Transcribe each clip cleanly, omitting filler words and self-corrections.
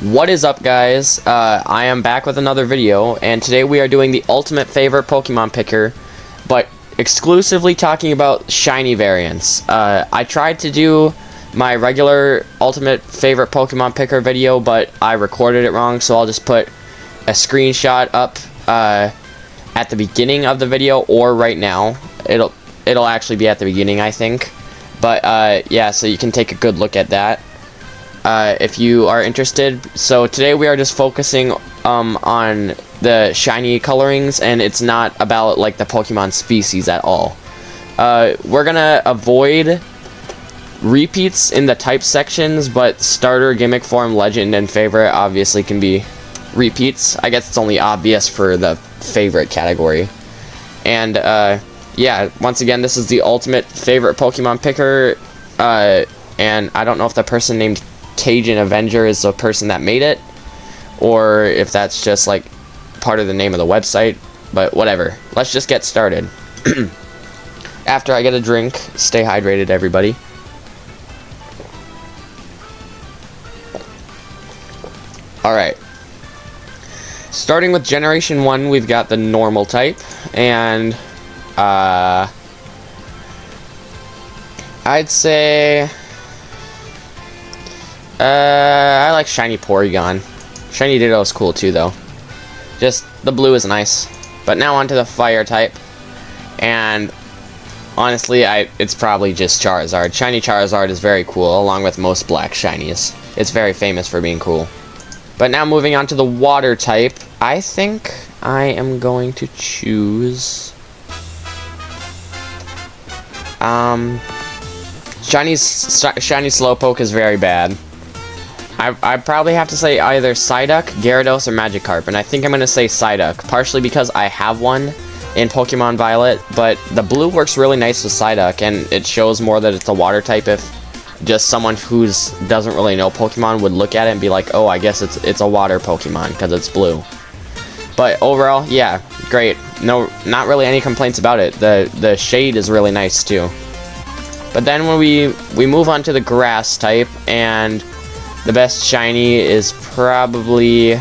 What is up, guys? I am back with another video, and today we are doing the ultimate favorite Pokemon picker, but exclusively talking about shiny variants. I tried to do my regular ultimate favorite Pokemon picker video, but I recorded it wrong, so I'll just put a screenshot up at the beginning of the video or right now. It'll actually be at the beginning, I think. But yeah, so you can take a good look at that. If you are interested. So today we are just focusing on the shiny colorings, and it's not about like the Pokemon species at all. We're gonna avoid repeats in the type sections, but starter, gimmick form, legend, and favorite obviously can be repeats. I guess it's only obvious for the favorite category. And yeah, once again, this is the ultimate favorite Pokemon picker, and I don't know if the person named Cajun Avenger is the person that made it, or if that's just like part of the name of the website, but whatever. Let's just get started. After I get a drink, stay hydrated, everybody. Alright. Starting with Generation 1, we've got the normal type, and I'd say I like Shiny Porygon. Shiny Ditto is cool too, though. Just the blue is nice. But now onto the fire type, and honestly, it's probably just Charizard. Shiny Charizard is very cool, along with most black shinies. It's very famous for being cool. But now moving on to the water type, I think I am going to choose Shiny Slowpoke is very bad. I probably have to say either Psyduck, Gyarados, or Magikarp, and I think I'm going to say Psyduck, partially because I have one in Pokemon Violet, but the blue works really nice with Psyduck, and it shows more that it's a water type if just someone who doesn't really know Pokemon would look at it and be like, oh, I guess it's a water Pokemon because it's blue. But overall, yeah, great. No, not really any complaints about it. The shade is really nice too. But then when we move on to the grass type, and the best shiny is probably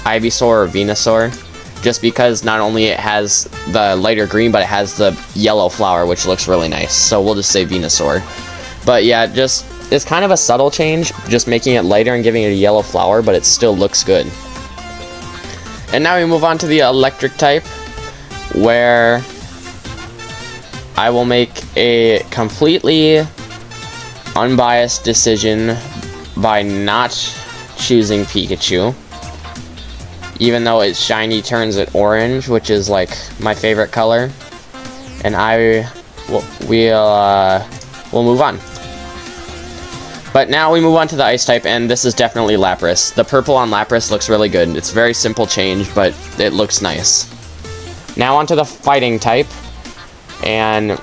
Ivysaur or Venusaur, just because not only it has the lighter green, but it has the yellow flower, which looks really nice. So we'll just say Venusaur. But yeah, it's kind of a subtle change, just making it lighter and giving it a yellow flower, but it still looks good. And now we move on to the electric type, where I will make a completely unbiased decision by not choosing Pikachu, even though its shiny turns it orange, which is like my favorite color. And we'll move on. But now we move on to the ice type, and this is definitely Lapras. The purple on Lapras looks really good. It's a very simple change, but it looks nice. Now onto the fighting type, and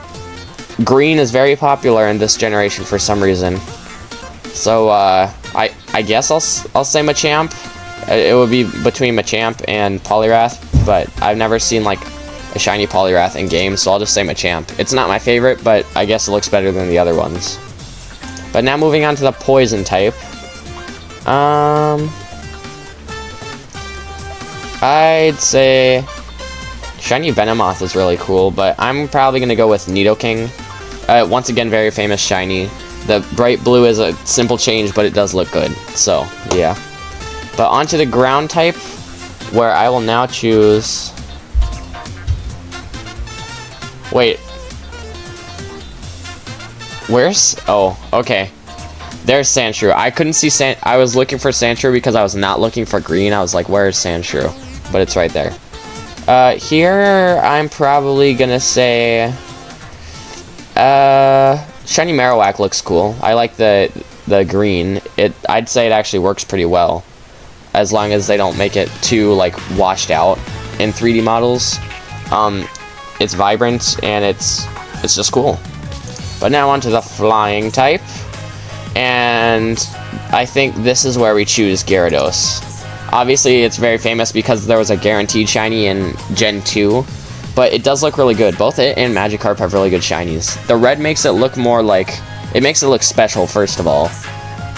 green is very popular in this generation for some reason. So I guess I'll say Machamp. It would be between Machamp and Poliwrath, but I've never seen like a shiny Poliwrath in game, so I'll just say Machamp. It's not my favorite, but I guess it looks better than the other ones. But now moving on to the poison type. I'd say shiny Venomoth is really cool, but I'm probably gonna go with Nidoking. Once again, very famous shiny. The bright blue is a simple change, but it does look good. So yeah. But onto the ground type, where I will now choose. Wait. Where's? Oh, okay. There's Sandshrew. I couldn't see I was looking for Sandshrew because I was not looking for green. I was like, where's Sandshrew? But it's right there. Here I'm probably gonna say shiny Marowak looks cool. I like the green. I'd say it actually works pretty well, as long as they don't make it too like washed out in 3D models. It's vibrant and it's just cool. But now onto the flying type, and I think this is where we choose Gyarados. Obviously, it's very famous because there was a guaranteed shiny in Gen 2, but it does look really good. Both it and Magikarp have really good shinies. The red makes it look more like, it makes it look special, first of all.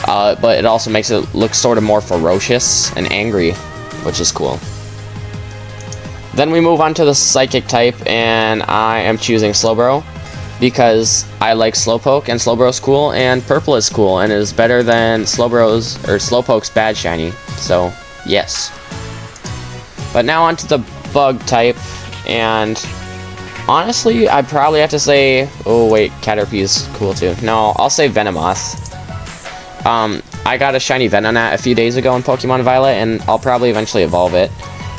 but it also makes it look sort of more ferocious and angry, which is cool. Then we move on to the Psychic type, and I am choosing Slowbro because I like Slowpoke, and Slowbro's cool, and Purple is cool, and is better than Slowpoke's bad shiny. So, yes. But now onto the Bug type, and honestly, I'd probably have to say... Oh, wait, Caterpie's cool too. No, I'll say Venomoth. I got a shiny Venonat a few days ago in Pokemon Violet, and I'll probably eventually evolve it.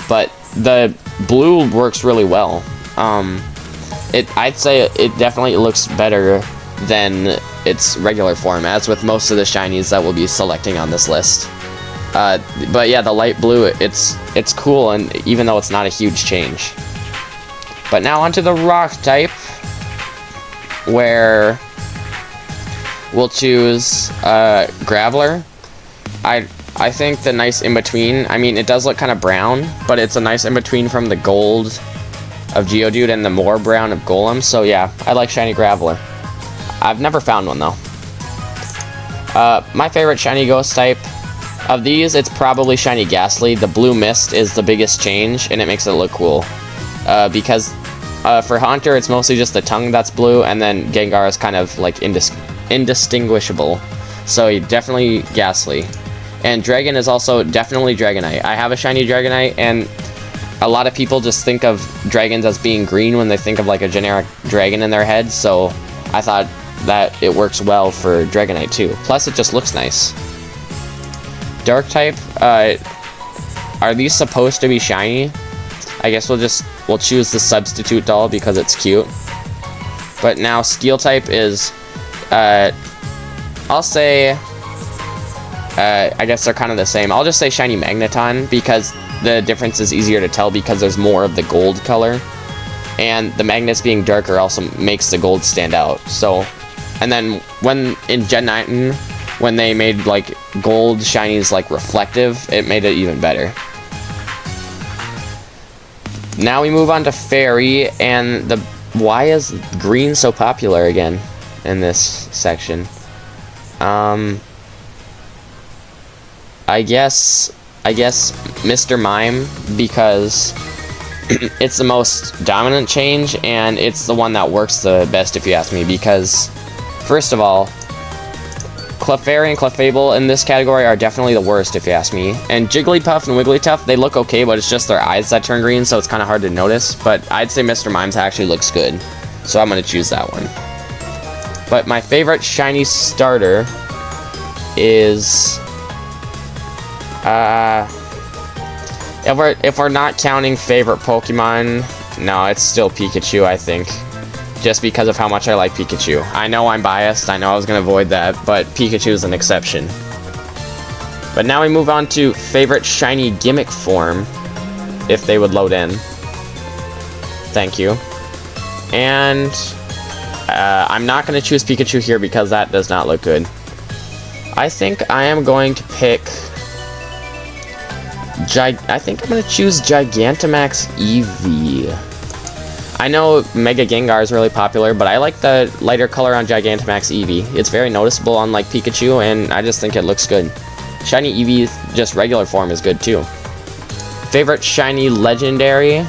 But the blue works really well. I'd say it definitely looks better than its regular form, as with most of the shinies that we'll be selecting on this list. But yeah, the light blue, it's cool, and even though it's not a huge change. But now onto the Rock type, where we'll choose Graveler. I think the nice in-between, I mean, it does look kind of brown, but it's a nice in-between from the gold of Geodude and the more brown of Golem, so yeah, I like shiny Graveler. I've never found one, though. My favorite shiny Ghost type, of these, it's probably shiny Ghastly. The blue mist is the biggest change, and it makes it look cool. Because for Haunter, it's mostly just the tongue that's blue, and then Gengar is kind of like indistinguishable. So definitely Ghastly. And Dragon is also definitely Dragonite. I have a shiny Dragonite, and a lot of people just think of dragons as being green when they think of like a generic dragon in their head, so I thought that it works well for Dragonite too. Plus, it just looks nice. Dark type, are these supposed to be shiny? I guess we'll choose the substitute doll because it's cute. But now Steel type is, I'll say, I guess they're kind of the same. I'll just say shiny Magneton because the difference is easier to tell because there's more of the gold color. And the magnets being darker also makes the gold stand out. So, and then when in Gen 9, when they made like gold shinies like reflective, it made it even better. Now we move on to Fairy, and why is green so popular again in this section? I guess Mr. Mime, because it's the most dominant change, and it's the one that works the best if you ask me, because first of all, Clefairy and Clefable in this category are definitely the worst if you ask me. And Jigglypuff and Wigglytuff, they look okay, but it's just their eyes that turn green, so it's kind of hard to notice. But I'd say Mr. Mime's actually looks good, so I'm going to choose that one. But my favorite shiny starter is... if we're not counting favorite Pokemon, no, it's still Pikachu, I think. Just because of how much I like Pikachu. I know I'm biased, I know I was going to avoid that, but Pikachu is an exception. But now we move on to favorite shiny gimmick form, if they would load in. Thank you. And I'm not going to choose Pikachu here because that does not look good. I think I am going to pick... I think I'm going to choose Gigantamax Eevee. I know Mega Gengar is really popular, but I like the lighter color on Gigantamax Eevee. It's very noticeable unlike Pikachu, and I just think it looks good. Shiny Eevee, just regular form, is good too. Favorite shiny legendary?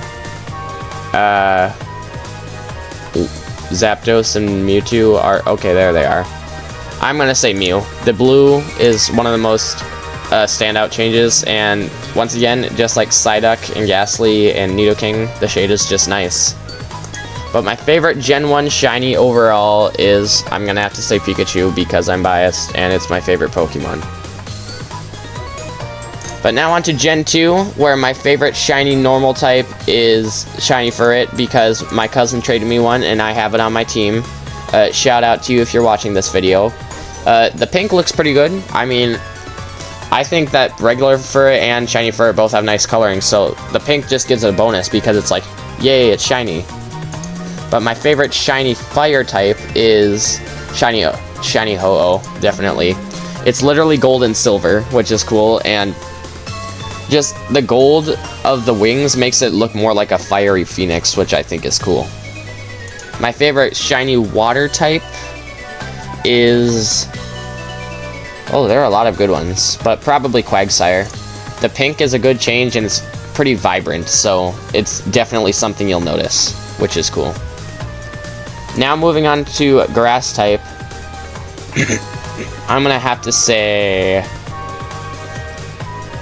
Zapdos and Mewtwo are... Okay, there they are. I'm gonna say Mew. The blue is one of the most standout changes, and once again, just like Psyduck and Ghastly and Nidoking, the shade is just nice. But my favorite Gen 1 shiny overall is, I'm gonna have to say Pikachu because I'm biased and it's my favorite Pokemon. But now on to Gen 2, where my favorite shiny normal type is Shiny Furret because my cousin traded me one and I have it on my team. Shout out to you if you're watching this video. The pink looks pretty good. I mean, I think that regular Furret and Shiny Furret both have nice coloring, so the pink just gives it a bonus because it's like, yay, it's shiny. But my favorite shiny fire type is Shiny Ho-Oh, definitely. It's literally gold and silver, which is cool, and just the gold of the wings makes it look more like a fiery phoenix, which I think is cool. My favorite shiny water type is... Oh, there are a lot of good ones, but probably Quagsire. The pink is a good change and it's pretty vibrant, so it's definitely something you'll notice, which is cool. Now moving on to grass type. I'm gonna have to say,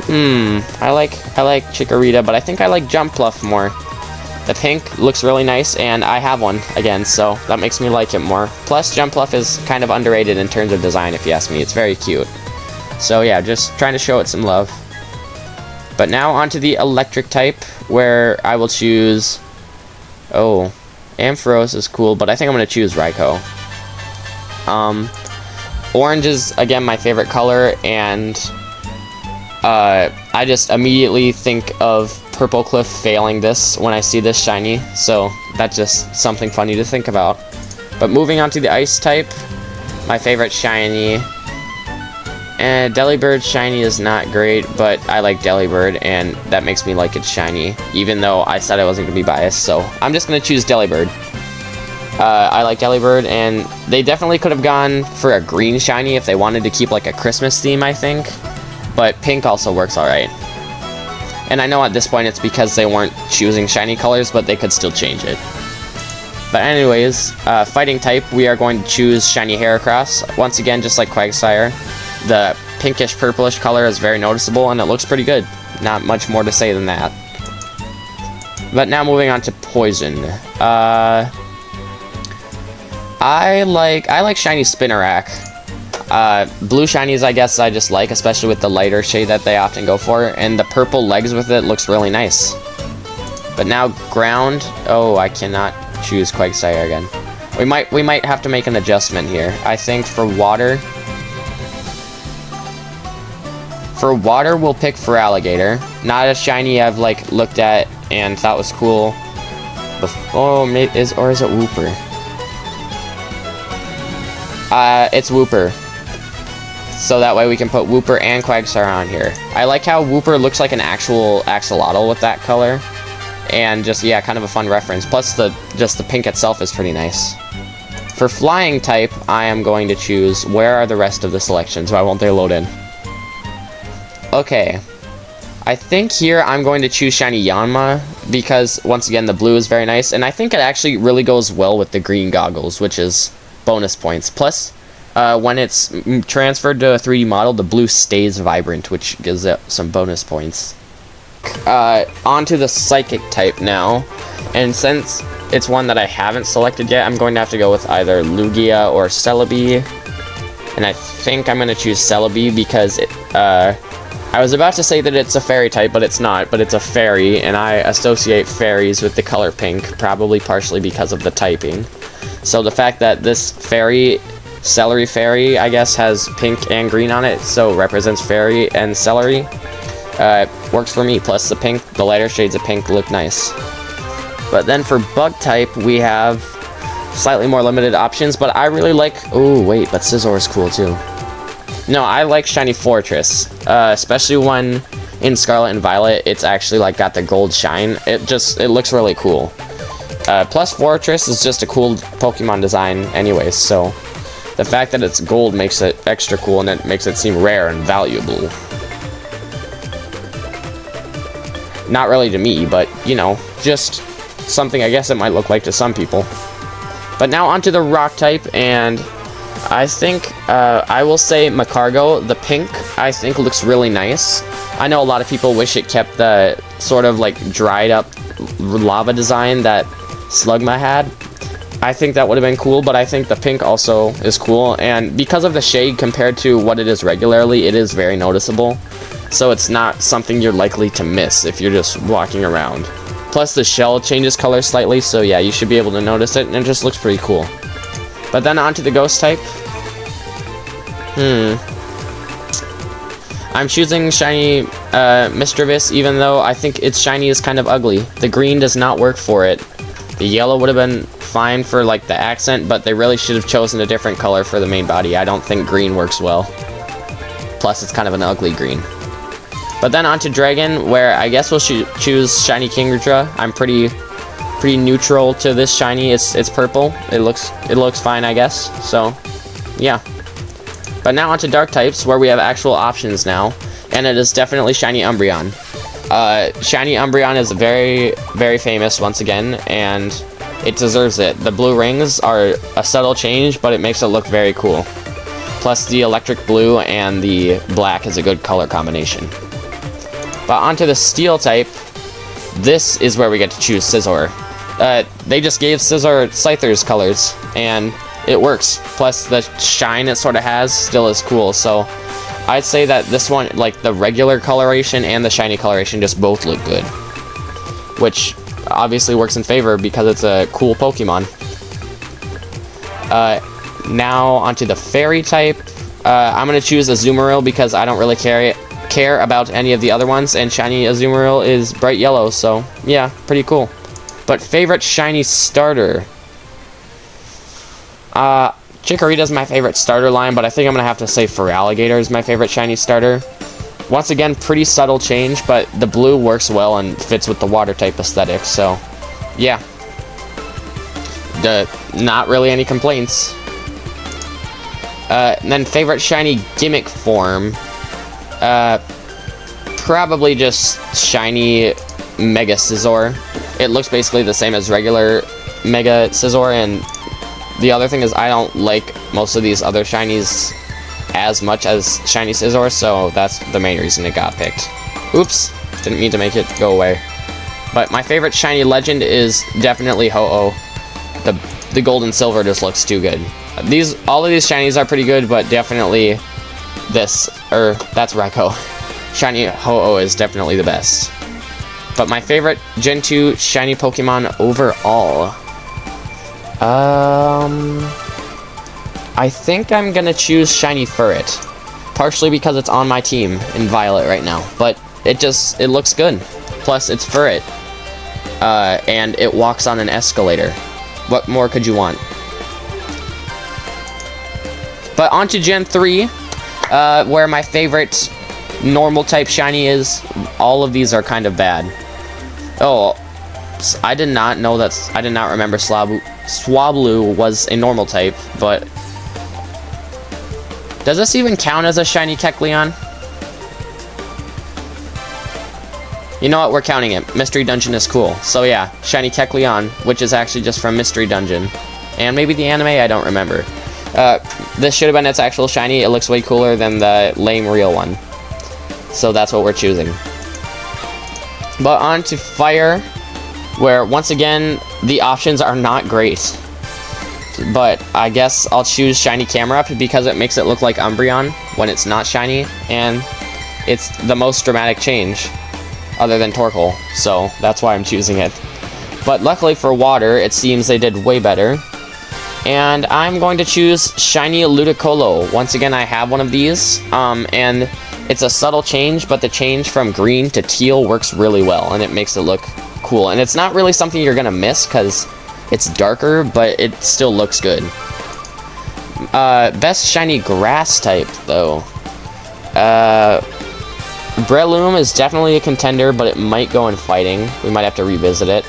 I like Chikorita, but I think I like Jumpluff more. The pink looks really nice, and I have one again, so that makes me like it more. Plus, Jumpluff is kind of underrated in terms of design, if you ask me. It's very cute. So yeah, just trying to show it some love. But now onto the electric type, where I will choose... Oh, Ampharos is cool, but I think I'm going to choose Raikou. Orange is, again, my favorite color, and I just immediately think of Purple Cliff failing this when I see this shiny, so that's just something funny to think about. But moving on to the ice type, my favorite shiny, and Delibird shiny is not great, but I like Delibird, and that makes me like it shiny, even though I said I wasn't going to be biased, so I'm just going to choose Delibird. I like Delibird, and they definitely could have gone for a green shiny if they wanted to keep like a Christmas theme, I think, but pink also works alright. And I know at this point it's because they weren't choosing shiny colors, but they could still change it. But anyways, fighting type, we are going to choose shiny Heracross. Once again, just like Quagsire, the pinkish purplish color is very noticeable and it looks pretty good. Not much more to say than that. But now moving on to poison. I like shiny Spinarak. Blue shinies, I guess I just like, especially with the lighter shade that they often go for, and the purple legs with it looks really nice. But now ground, oh, I cannot choose Quagsire again. We might have to make an adjustment here. I think for water, we'll pick Feraligatr. Not a shiny I've like looked at and thought was cool. Oh, is it Wooper? It's Wooper. So that way we can put Wooper and Quagsire on here. I like how Wooper looks like an actual axolotl with that color. And just, yeah, kind of a fun reference. Plus, just the pink itself is pretty nice. For flying type, I am going to choose... Where are the rest of the selections? Why won't they load in? Okay. I think here I'm going to choose shiny Yanma, because, once again, the blue is very nice. And I think it actually really goes well with the green goggles, which is bonus points. Plus... when it's transferred to a 3D model, the blue stays vibrant, which gives it some bonus points. Onto the Psychic type now, and since it's one that I haven't selected yet, I'm going to have to go with either Lugia or Celebi, and I think I'm going to choose Celebi because I was about to say that it's a fairy type, but it's not, but it's a fairy, and I associate fairies with the color pink, probably partially because of the typing. So the fact that this fairy... Celery Fairy, I guess, has pink and green on it, so represents fairy and celery. Works for me, plus the lighter shades of pink look nice. But then for bug type, we have slightly more limited options, but I really like... Oh, wait, but Scizor is cool, too. No, I like shiny Fortress, especially when in Scarlet and Violet, it's actually, like, got the gold shine. It looks really cool. Plus, Fortress is just a cool Pokemon design anyways, so... The fact that it's gold makes it extra cool, and it makes it seem rare and valuable. Not really to me, but, you know, just something I guess it might look like to some people. But now onto the rock type, and I think I will say Magcargo. The pink, I think, looks really nice. I know a lot of people wish it kept the sort of, like, dried up lava design that Slugma had. I think that would have been cool, but I think the pink also is cool, and because of the shade compared to what it is regularly, it is very noticeable. So it's not something you're likely to miss if you're just walking around. Plus the shell changes color slightly, so yeah, you should be able to notice it, and it just looks pretty cool. But then onto the ghost type. I'm choosing shiny Mischievous, even though I think its shiny is kind of ugly. The green does not work for it. The yellow would have been fine for like the accent, but they really should have chosen a different color for the main body. I don't think green works well. Plus it's kind of an ugly green. But then onto Dragon, where I guess we'll choose shiny Kingdra. I'm pretty neutral to this shiny. It's purple. It looks fine, I guess. So yeah. But now onto dark types, where we have actual options now, and it is definitely Shiny Umbreon. Shiny Umbreon is very, very famous once again, and it deserves it. The blue rings are a subtle change, but it makes it look very cool. Plus the electric blue and the black is a good color combination. But onto the steel type, this is where we get to choose Scizor. They just gave Scizor Scyther's colors, and it works. Plus the shine it sort of has still is cool, so I'd say that this one, like the regular coloration and the shiny coloration, just both look good. Which obviously works in favor because it's a cool Pokemon. Now onto the fairy type. I'm going to choose Azumarill because I don't really care about any of the other ones, and shiny Azumarill is bright yellow, so yeah, pretty cool. But favorite shiny starter. Chikorita's my favorite starter line, but I think I'm going to have to say Feraligatr is my favorite shiny starter. Once again, pretty subtle change, but the blue works well and fits with the water type aesthetic, so yeah. Not really any complaints. And then favorite shiny gimmick form. Probably just shiny Mega Scizor. It looks basically the same as regular Mega Scizor, and the other thing is I don't like most of these other shinies as much as shiny Scizor, so that's the main reason it got picked. Oops, didn't mean to make it go away. But my favorite shiny legend is definitely Ho-Oh. The gold and silver just looks too good. All of these shinies are pretty good, but definitely that's Raikou. Shiny Ho-Oh is definitely the best. But my favorite Gen 2 shiny Pokemon overall. I think I'm gonna choose shiny Furret. Partially because it's on my team in Violet right now, but it looks good. Plus it's Furret. And it walks on an escalator. What more could you want? But on to Gen 3, where my favorite normal type shiny is. All of these are kind of bad. Oh, I did not remember Swablu was a normal type, but does this even count as a shiny Kecleon? You know what, we're counting it. Mystery Dungeon is cool. So yeah, shiny Kecleon, which is actually just from Mystery Dungeon. And maybe the anime, I don't remember. This should have been its actual shiny. It looks way cooler than the lame real one. So that's what we're choosing. But on to Fire, where once again, the options are not great. But I guess I'll choose shiny Camerupt because it makes it look like Umbreon when it's not shiny, and it's the most dramatic change, other than Torkoal, so that's why I'm choosing it. But luckily for Water, it seems they did way better. And I'm going to choose shiny Ludicolo. Once again, I have one of these, and it's a subtle change, but the change from green to teal works really well, and it makes it look cool. And it's not really something you're gonna miss, because it's darker, but it still looks good. Best shiny grass type, though. Breloom is definitely a contender, but it might go in fighting. We might have to revisit it.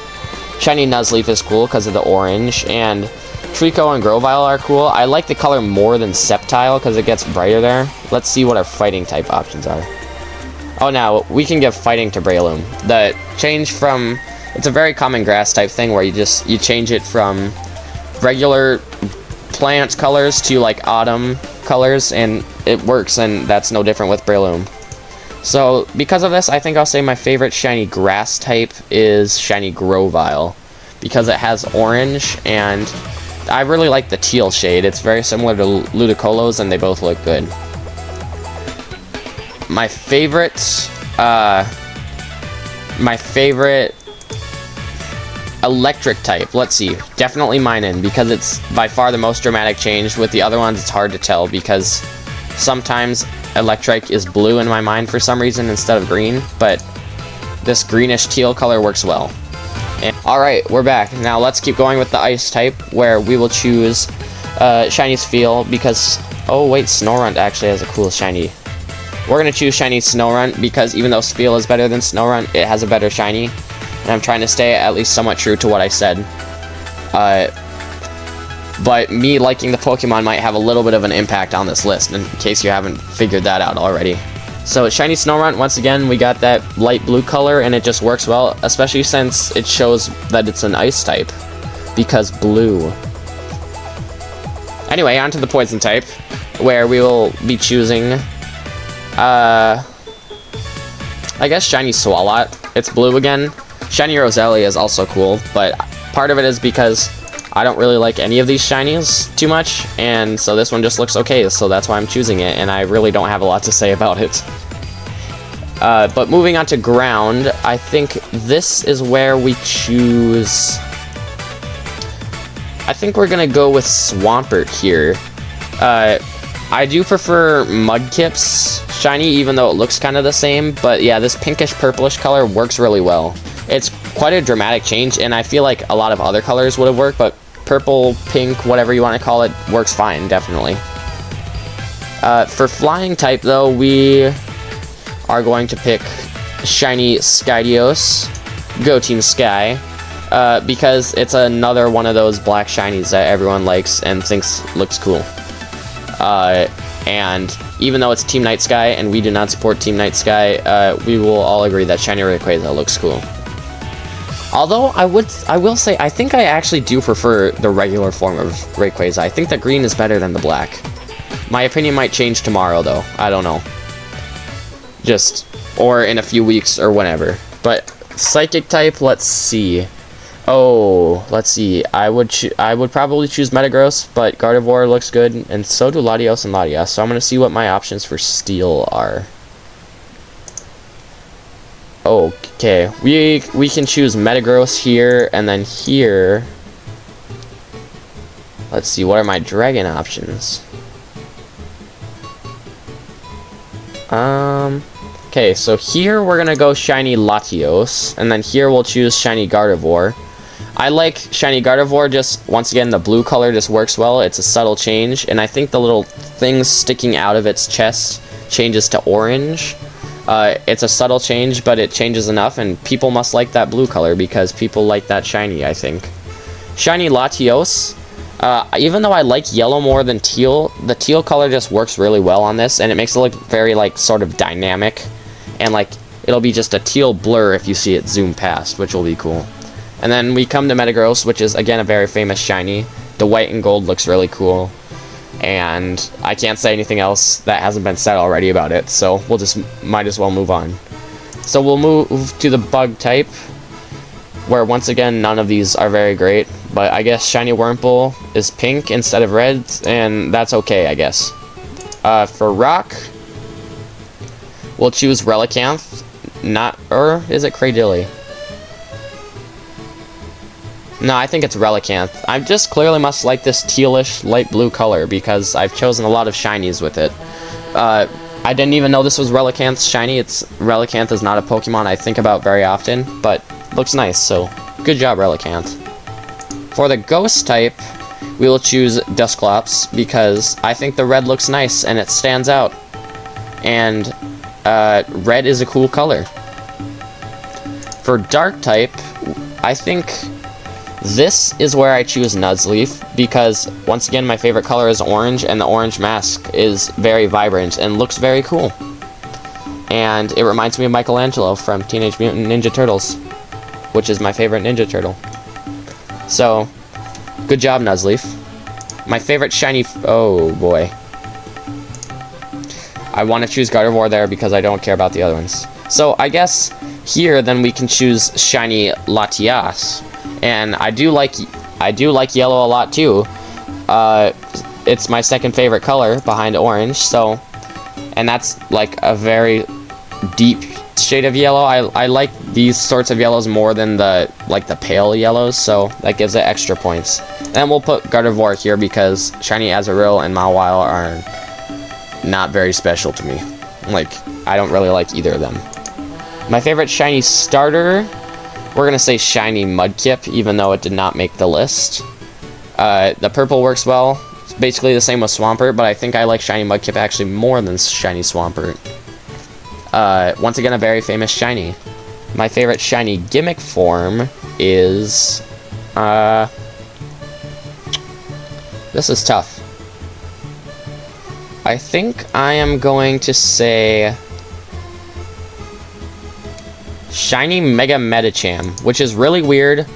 Shiny Nuzleaf is cool because of the orange, and Trico and Grovyle are cool. I like the color more than Sceptile because it gets brighter there. Let's see what our fighting type options are. Oh, now we can give fighting to Breloom. The change from... It's a very common grass type thing where you change it from regular plant colors to like autumn colors, and it works, and that's no different with Breloom. So because of this, I think I'll say my favorite shiny grass type is shiny Grovyle, because it has orange, and I really like the teal shade. It's very similar to Ludicolo's, and they both look good. My favorite electric type, let's see, definitely Minun, because it's by far the most dramatic change. With the other ones, it's hard to tell, because sometimes electric is blue in my mind for some reason instead of green, but this greenish teal color works well. Alright, we're back. Now let's keep going with the ice type, where we will choose shiny Spheal, because... Oh wait, Snorunt actually has a cool shiny. We're going to choose shiny Snorunt, because even though Spheal is better than Snorunt, it has a better shiny. And I'm trying to stay at least somewhat true to what I said. but me liking the Pokemon might have a little bit of an impact on this list, in case you haven't figured that out already. So shiny Snorunt, once again, we got that light blue color, and it just works well, especially since it shows that it's an ice type, because blue. Anyway, on to the poison type, where we will be choosing, I guess shiny Swalot. It's blue again. Shiny Roselia is also cool, but part of it is because I don't really like any of these shinies too much, and so this one just looks okay, so that's why I'm choosing it, and I really don't have a lot to say about it. But moving on to ground, I think this is where we choose... I think we're gonna go with Swampert here. I do prefer Mudkip's shiny, even though it looks kind of the same, but yeah, this pinkish purplish color works really well. It's quite a dramatic change, and I feel like a lot of other colors would have worked, but purple, pink, whatever you want to call it, works fine, definitely. For flying type, though, we are going to pick shiny Skydios. Go Team Sky. Because it's another one of those black shinies that everyone likes and thinks looks cool. And even though it's Team Night Sky and we do not support Team Night Sky, we will all agree that shiny Rayquaza looks cool. Although I will say I think I actually do prefer the regular form of Rayquaza. I think the green is better than the black. My opinion might change tomorrow though. I don't know. Or in a few weeks or whenever. But Psychic type, let's see. Oh, let's see. I would probably choose Metagross, but Gardevoir looks good, and so do Latios and Latias. So I'm gonna see what my options for Steel are. Okay, we can choose Metagross here, and then here. Let's see. What are my Dragon options? Okay, so here we're gonna go shiny Latios, and then here we'll choose shiny Gardevoir. I like shiny Gardevoir, just, once again, the blue color just works well. It's a subtle change, and I think the little things sticking out of its chest changes to orange. It's a subtle change, but it changes enough, and people must like that blue color because people like that shiny, I think. Shiny Latios, even though I like yellow more than teal, the teal color just works really well on this, and it makes it look very, like, sort of dynamic, and, like, it'll be just a teal blur if you see it zoom past, which will be cool. And then we come to Metagross, which is, again, a very famous shiny. The white and gold looks really cool. And I can't say anything else that hasn't been said already about it, so we'll just might as well move on. So we'll move to the bug type, where, once again, none of these are very great. But I guess shiny Wurmple is pink instead of red, and that's okay, I guess. For rock, we'll choose Relicanth. Or is it Cradily? No, I think it's Relicanth. I just clearly must like this tealish light blue color because I've chosen a lot of shinies with it. I didn't even know this was Relicanth's shiny. Relicanth is not a Pokemon I think about very often, but looks nice, so good job, Relicanth. For the ghost type, we will choose Dusclops because I think the red looks nice and it stands out. And red is a cool color. For dark type, I think this is where I choose Nuzleaf, because, once again, my favorite color is orange, and the orange mask is very vibrant and looks very cool. And it reminds me of Michelangelo from Teenage Mutant Ninja Turtles, which is my favorite Ninja Turtle. So, good job, Nuzleaf. My favorite shiny... oh, boy. I want to choose Gardevoir there because I don't care about the other ones. So, I guess here, then, we can choose shiny Latias. And I do like yellow a lot too. It's my second favorite color behind orange, so, and that's like a very deep shade of yellow. I like these sorts of yellows more than the pale yellows, so that gives it extra points. And we'll put Gardevoir here because shiny Azurill and Mawile are not very special to me. Like, I don't really like either of them. My favorite shiny starter, we're going to say shiny Mudkip, even though it did not make the list. The purple works well. It's basically the same with Swampert, but I think I like shiny Mudkip actually more than shiny Swampert. Once again, a very famous shiny. My favorite shiny gimmick form is... This is tough. I think I am going to say Shiny Mega Medicham, which is really weird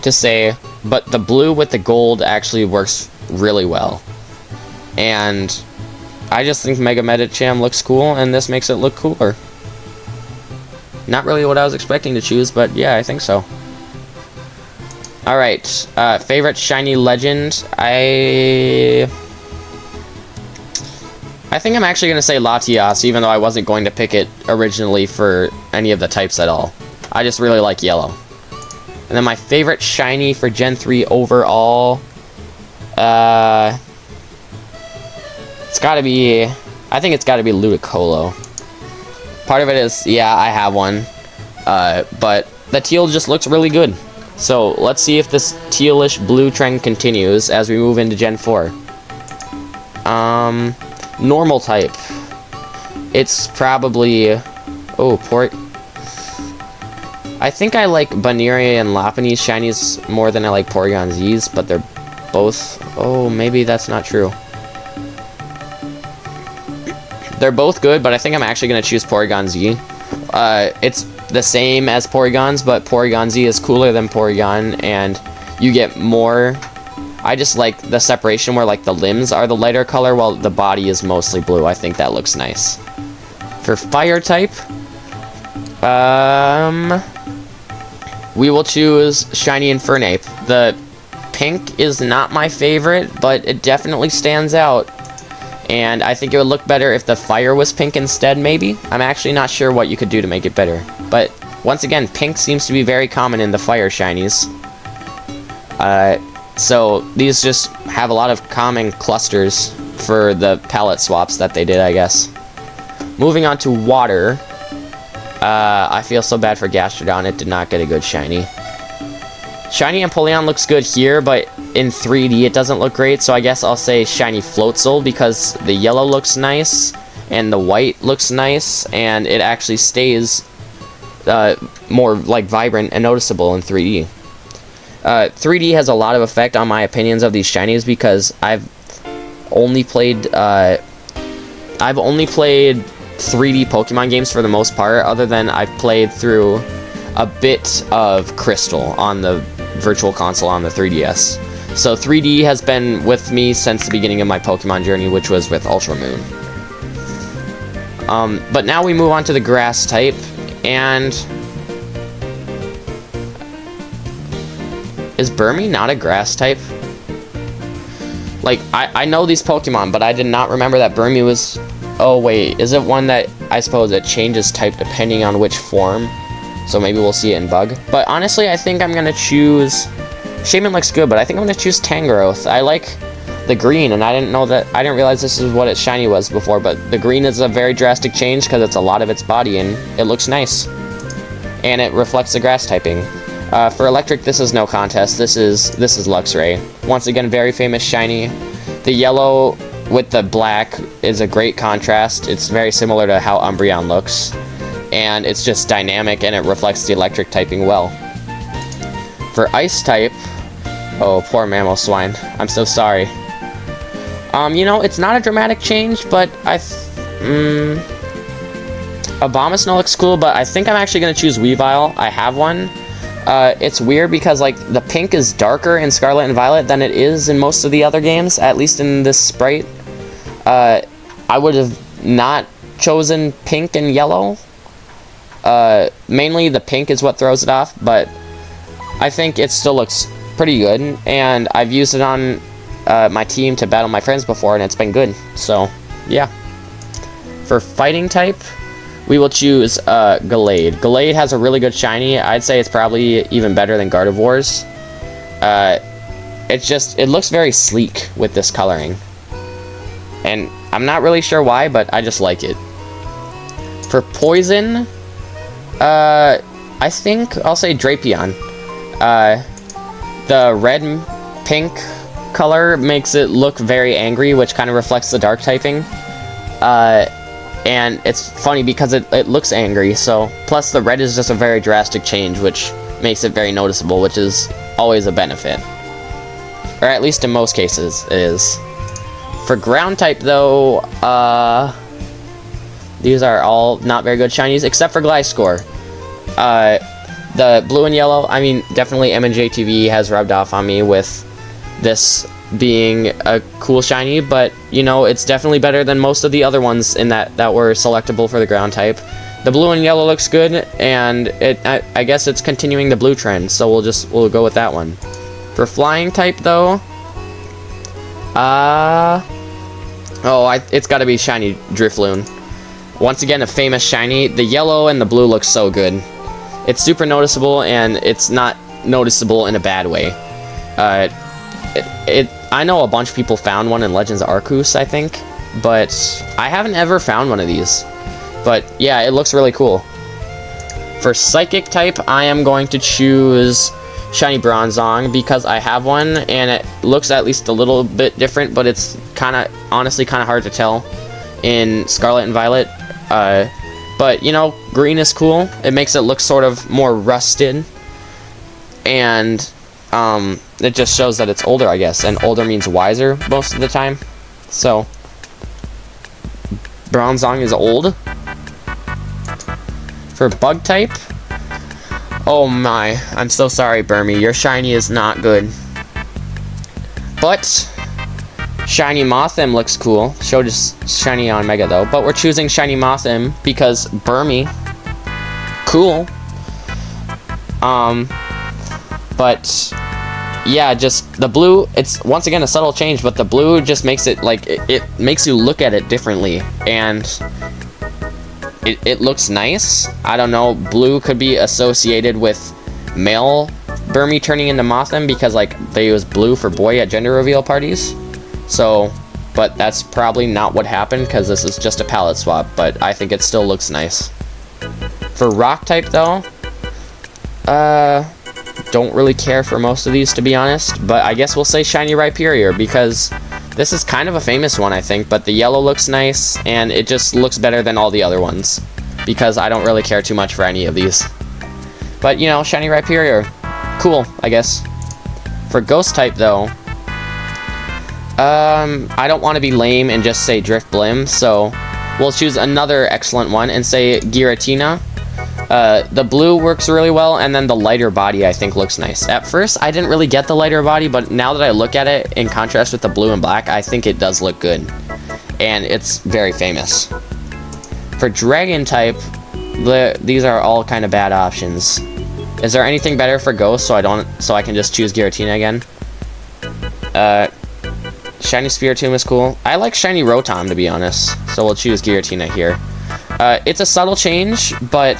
to say, but the blue with the gold actually works really well. And I just think Mega Medicham looks cool, and this makes it look cooler. Not really what I was expecting to choose, but yeah, I think so. Alright, favorite shiny legend. I think I'm actually going to say Latias, even though I wasn't going to pick it originally for any of the types at all. I just really like yellow. And then my favorite shiny for Gen 3 overall, it's gotta be, I think it's gotta be Ludicolo. Part of it is, yeah, I have one, but the teal just looks really good. So let's see if this tealish blue trend continues as we move into Gen 4. Normal type. It's probably, I think I like Baneri and Lopunny's shinies more than I like Porygon Z's, but they're both, maybe that's not true. They're both good, but I think I'm actually going to choose Porygon Z. It's the same as Porygon's, but Porygon Z is cooler than Porygon, and you get more. I just like the separation where like the limbs are the lighter color while the body is mostly blue. I think that looks nice. For fire type, we will choose Shiny Infernape. The pink is not my favorite, but it definitely stands out. And I think it would look better if the fire was pink instead, maybe? I'm actually not sure what you could do to make it better. But, once again, pink seems to be very common in the fire shinies. So, these just have a lot of common clusters for the palette swaps that they did, I guess. Moving on to water. I feel so bad for Gastrodon, it did not get a good shiny. Shiny Empoleon looks good here, but in 3D it doesn't look great, so I guess I'll say Shiny Floatzel because the yellow looks nice, and the white looks nice, and it actually stays more like vibrant and noticeable in 3D. 3D has a lot of effect on my opinions of these shinies because I've only played 3D Pokemon games for the most part, other than I've played through a bit of Crystal on the Virtual Console on the 3DS. So 3D has been with me since the beginning of my Pokemon journey, which was with Ultra Moon. But now we move on to the grass type, and is Burmy not a grass type? Like, I know these Pokemon, but I did not remember that Burmy was... Oh, wait, is it one that, I suppose, it changes type depending on which form? So maybe we'll see it in Bug. But honestly, I think I'm going to choose... Shaman looks good, but I think I'm going to choose Tangrowth. I like the green, and I didn't realize this is what its shiny was before, but the green is a very drastic change because it's a lot of its body, and it looks nice. And it reflects the grass typing. For electric, this is no contest. This is Luxray. Once again, very famous shiny. The yellow with the black is a great contrast. It's very similar to how Umbreon looks. And it's just dynamic, and it reflects the electric typing well. For ice type... Oh, poor Mamoswine. I'm so sorry. You know, it's not a dramatic change, but Abomasnow looks cool, but I think I'm actually going to choose Weavile. I have one. It's weird because, like, the pink is darker in Scarlet and Violet than it is in most of the other games, at least in this sprite. I would have not chosen pink and yellow. Mainly the pink is what throws it off, but I think it still looks pretty good, and I've used it on my team to battle my friends before, and it's been good, so yeah. For fighting type, we will choose Gallade. Gallade has a really good shiny. I'd say it's probably even better than Gardevoir's. It looks very sleek with this coloring, and I'm not really sure why, but I just like it. For poison, I think I'll say Drapion. The red and pink color makes it look very angry, which kind of reflects the dark typing. And it's funny because it looks angry, so... Plus, the red is just a very drastic change, which makes it very noticeable, which is always a benefit. Or at least in most cases, it is. For ground type, though, these are all not very good shinies, except for Gliscor. The blue and yellow, I mean, definitely M&J TV has rubbed off on me with this being a cool shiny, but, you know, it's definitely better than most of the other ones in that were selectable for the ground type. The blue and yellow looks good, and I guess it's continuing the blue trend, so we'll go with that one. For flying type, though, it's gotta be shiny Drifloon. Once again, a famous shiny. The yellow and the blue look so good. It's super noticeable, and it's not noticeable in a bad way. I know a bunch of people found one in Legends of Arceus, I think, but I haven't ever found one of these. But yeah, it looks really cool. For Psychic type, I am going to choose shiny Bronzong because I have one, and it looks at least a little bit different, but it's honestly kind of hard to tell in Scarlet and Violet. But, you know, green is cool. It makes it look sort of more rusted, and it just shows that it's older, I guess, and older means wiser most of the time. So, Bronzong is old. For bug type, oh my, I'm so sorry, Burmy, your shiny is not good. But shiny Mothim looks cool. Showed us shiny on Mega though, but we're choosing shiny Mothim because Burmy, cool. But yeah, just the blue, it's once again a subtle change, but the blue just makes it like it makes you look at it differently, and it looks nice. I don't know, blue could be associated with male Burmy turning into Mothim because like they use blue for boy at gender reveal parties. So, but that's probably not what happened because this is just a palette swap, but I think it still looks nice. For rock type though, don't really care for most of these, to be honest, but I guess we'll say shiny Rhyperior because this is kind of a famous one, I think, but the yellow looks nice, and it just looks better than all the other ones, because I don't really care too much for any of these. But, you know, shiny Rhyperior, cool, I guess. For ghost type, though, I don't want to be lame and just say Drifblim, so we'll choose another excellent one and say Giratina. The blue works really well, and then the lighter body I think looks nice. At first, I didn't really get the lighter body, but now that I look at it in contrast with the blue and black, I think it does look good. And it's very famous. For dragon type, these are all kind of bad options. Is there anything better for ghost so I can just choose Giratina again? Shiny Spiritomb is cool. I like shiny Rotom, to be honest, so we'll choose Giratina here. It's a subtle change, but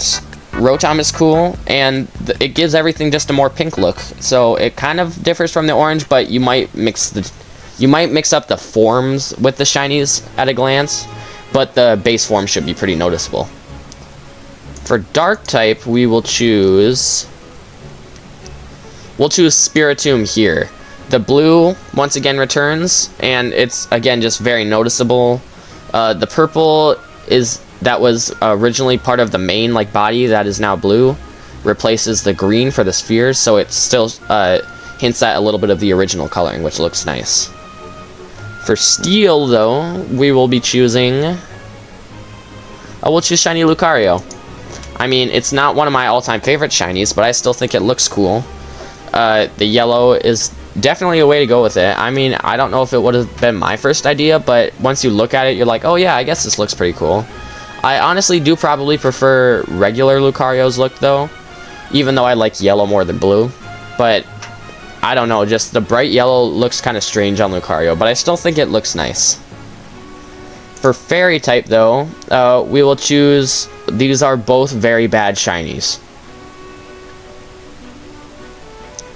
Rotom is cool, and it gives everything just a more pink look. So it kind of differs from the orange, but you might mix up the forms with the shinies at a glance, but the base form should be pretty noticeable. For dark type, we'll choose Spiritomb here. The blue once again returns, and it's again just very noticeable. The purple that was originally part of the main like body that is now blue, replaces the green for the spheres, so it still hints at a little bit of the original coloring, which looks nice. For steel, though, we will be choosing... we'll choose shiny Lucario. I mean, it's not one of my all-time favorite shinies, but I still think it looks cool. The yellow is definitely a way to go with it. I mean, I don't know if it would have been my first idea, but once you look at it, you're like, oh yeah, I guess this looks pretty cool. I honestly do probably prefer regular Lucario's look, though, even though I like yellow more than blue. But, I don't know, just the bright yellow looks kind of strange on Lucario, but I still think it looks nice. For fairy type, though, we will choose... These are both very bad shinies.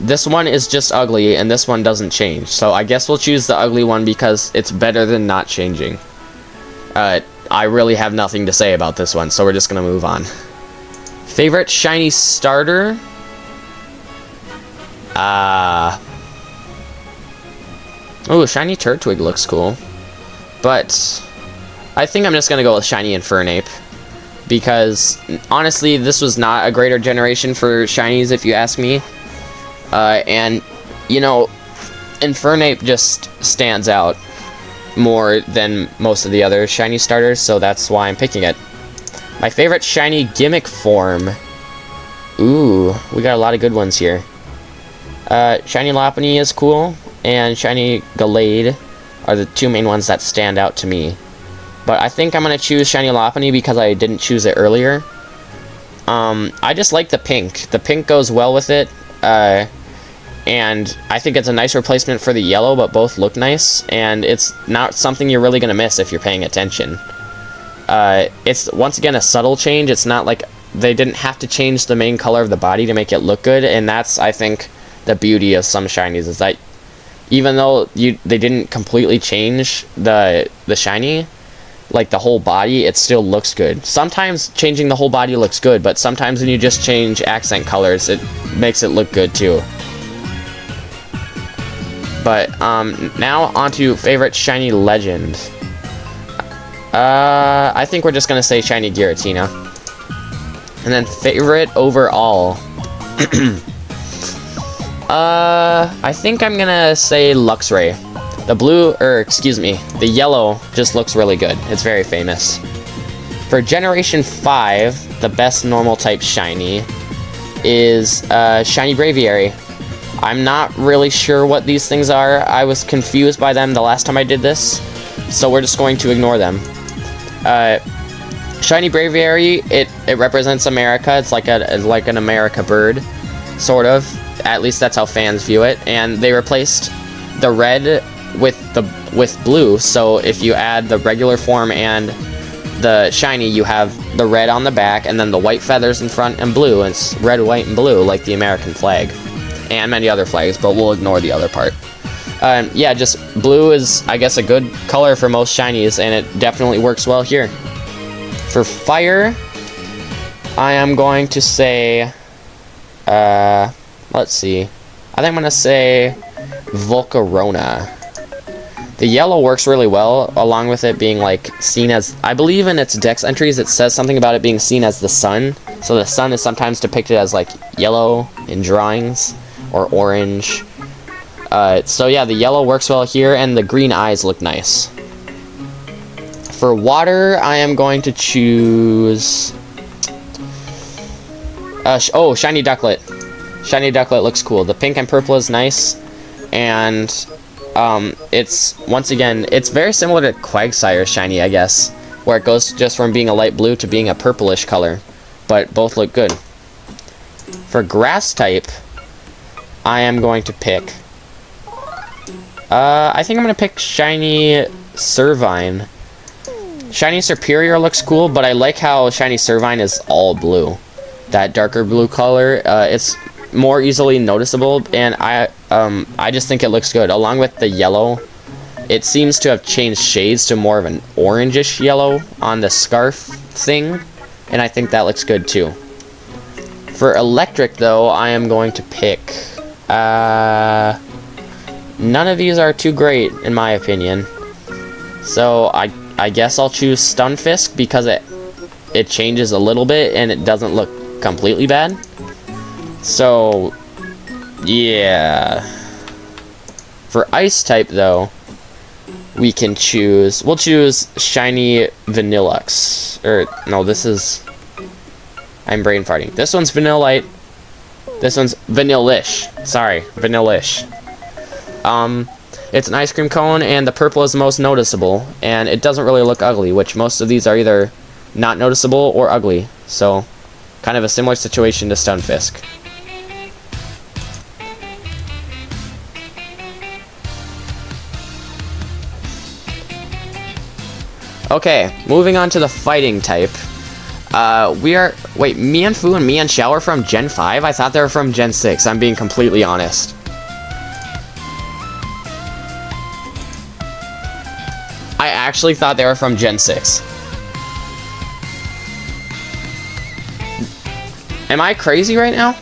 This one is just ugly, and this one doesn't change. So I guess we'll choose the ugly one because it's better than not changing. I really have nothing to say about this one, so we're just going to move on. Favorite shiny starter? Oh, shiny Turtwig looks cool. But I think I'm just going to go with shiny Infernape. Because, honestly, this was not a greater generation for shinies, if you ask me. And, you know, Infernape just stands out more than most of the other shiny starters, so that's why I'm picking it. My favorite shiny gimmick form. Ooh, we got a lot of good ones here. Shiny Lopunny is cool, and Shiny Gallade are the two main ones that stand out to me. But I think I'm going to choose Shiny Lopunny because I didn't choose it earlier. I just like the pink. The pink goes well with it, and I think it's a nice replacement for the yellow, but both look nice, and it's not something you're really going to miss if you're paying attention. It's, once again, a subtle change. It's not like they didn't have to change the main color of the body to make it look good, and that's, I think, the beauty of some shinies, is that even though they didn't completely change the shiny, like the whole body, it still looks good. Sometimes changing the whole body looks good, but sometimes when you just change accent colors, it makes it look good too. But now onto favorite shiny legend. I think we're just gonna say shiny Giratina. And then favorite overall. I think I'm gonna say Luxray. The blue, the yellow just looks really good. It's very famous. For Generation 5, the best normal type shiny is Shiny Braviary. I'm not really sure what these things are. I was confused by them the last time I did this, so we're just going to ignore them. Shiny Braviary, it represents America. It's like an America bird, sort of. At least that's how fans view it. And they replaced the red with blue. So if you add the regular form and the shiny, you have the red on the back, and then the white feathers in front and blue. And it's red, white, and blue like the American flag, and many other flags. But we'll ignore the other part. Yeah, just blue is, I guess, a good color for most shinies, and it definitely works well here. For fire, I am going to say, let's see. I think I'm going to say Volcarona. The yellow works really well, along with it being, like, seen as, I believe in its dex entries, it says something about it being seen as the sun. So the sun is sometimes depicted as, like, yellow in drawings, or orange. So yeah, the yellow works well here, and the green eyes look nice. For water, I am going to choose... Shiny Ducklet. Shiny Ducklet looks cool. The pink and purple is nice, and it's, once again, it's very similar to Quagsire Shiny, I guess, where it goes just from being a light blue to being a purplish color, but both look good. For grass type, I am going to pick... I think I'm going to pick Shiny Servine. Shiny Superior looks cool, but I like how Shiny Servine is all blue. That darker blue color, it's more easily noticeable, and I just think it looks good. Along with the yellow, it seems to have changed shades to more of an orangish yellow on the scarf thing, and I think that looks good too. For electric, though, I am going to pick... none of these are too great, in my opinion. So, I guess I'll choose Stunfisk because it changes a little bit and it doesn't look completely bad. So, yeah. For ice type, though, we'll choose Shiny Vanillux. Or, no, this is... I'm brain farting. This one's Vanillite. This one's Vanillish. Sorry, Vanillish. It's an ice cream cone, and the purple is the most noticeable, and it doesn't really look ugly, which most of these are either not noticeable or ugly, so kind of a similar situation to Stunfisk. Okay, moving on to the fighting type. Wait, Mienfoo and Mienshao are from Gen 5? I thought they were from Gen 6, I'm being completely honest. I actually thought they were from Gen 6. Am I crazy right now?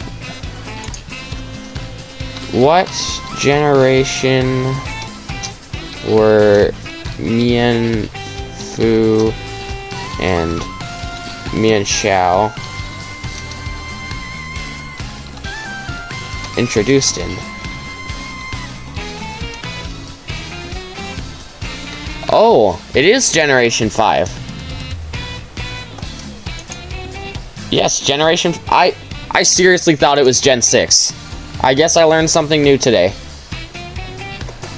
What generation were Mienfoo and Mienshao introduced in? Oh, it is Generation 5. Yes, Generation... I seriously thought it was Gen 6. I guess I learned something new today.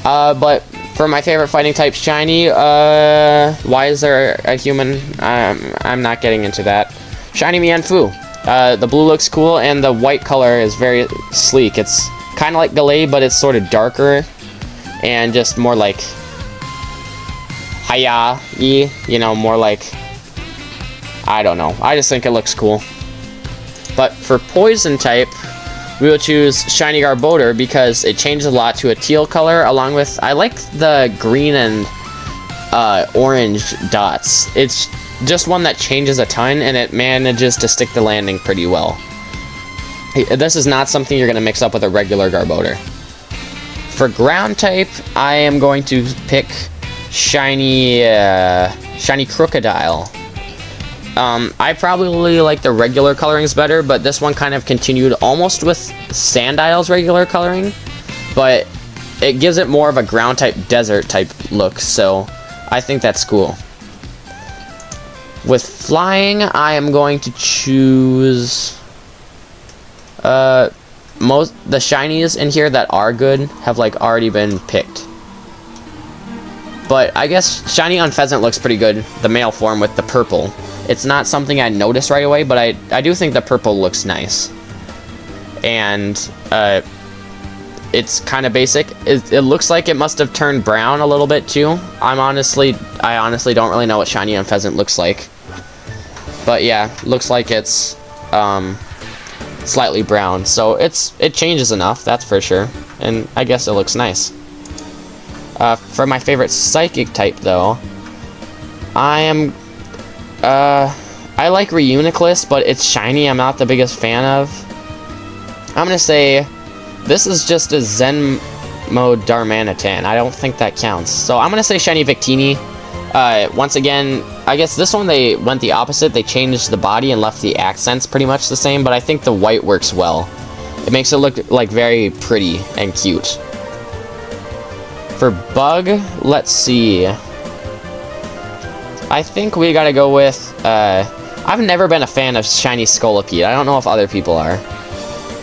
But for my favorite fighting type, Shiny, why is there a human? I'm not getting into that. Shiny Mienfoo. The blue looks cool, and the white color is very sleek. It's kind of like Galay, but it's sort of darker, and just more like Haya-y, you know, more like, I don't know. I just think it looks cool. But for poison type, we will choose Shiny Garbodor because it changes a lot to a teal color, along with, I like the green and orange dots. It's just one that changes a ton, and it manages to stick the landing pretty well. This is not something you're going to mix up with a regular Garbodor. For ground type, I am going to pick Shiny Crocodile. I probably like the regular colorings better, but this one kind of continued almost with Sandile's regular coloring, but it gives it more of a ground type, desert type look, so I think that's cool. With flying, I am going to choose the shinies in here that are good have like already been picked. But I guess Shiny Unpheasant looks pretty good, the male form with the purple. It's not something I noticed right away, but I do think the purple looks nice. And it's kind of basic. It looks like it must have turned brown a little bit too. I honestly don't really know what Shiny Unpheasant looks like. But yeah, looks like it's slightly brown. So it changes enough, that's for sure. And I guess it looks nice. For my favorite psychic type though, I like Reuniclus, but it's shiny. I'm not the biggest fan of. I'm gonna say this is just a Zen mode Darmanitan. I don't think that counts. So I'm gonna say Shiny Victini. Once again, I guess this one they went the opposite. They changed the body and left the accents pretty much the same, but I think the white works well. It makes it look like very pretty and cute. For bug, let's see. I think we gotta go with, I've never been a fan of Shiny Scolipede. I don't know if other people are.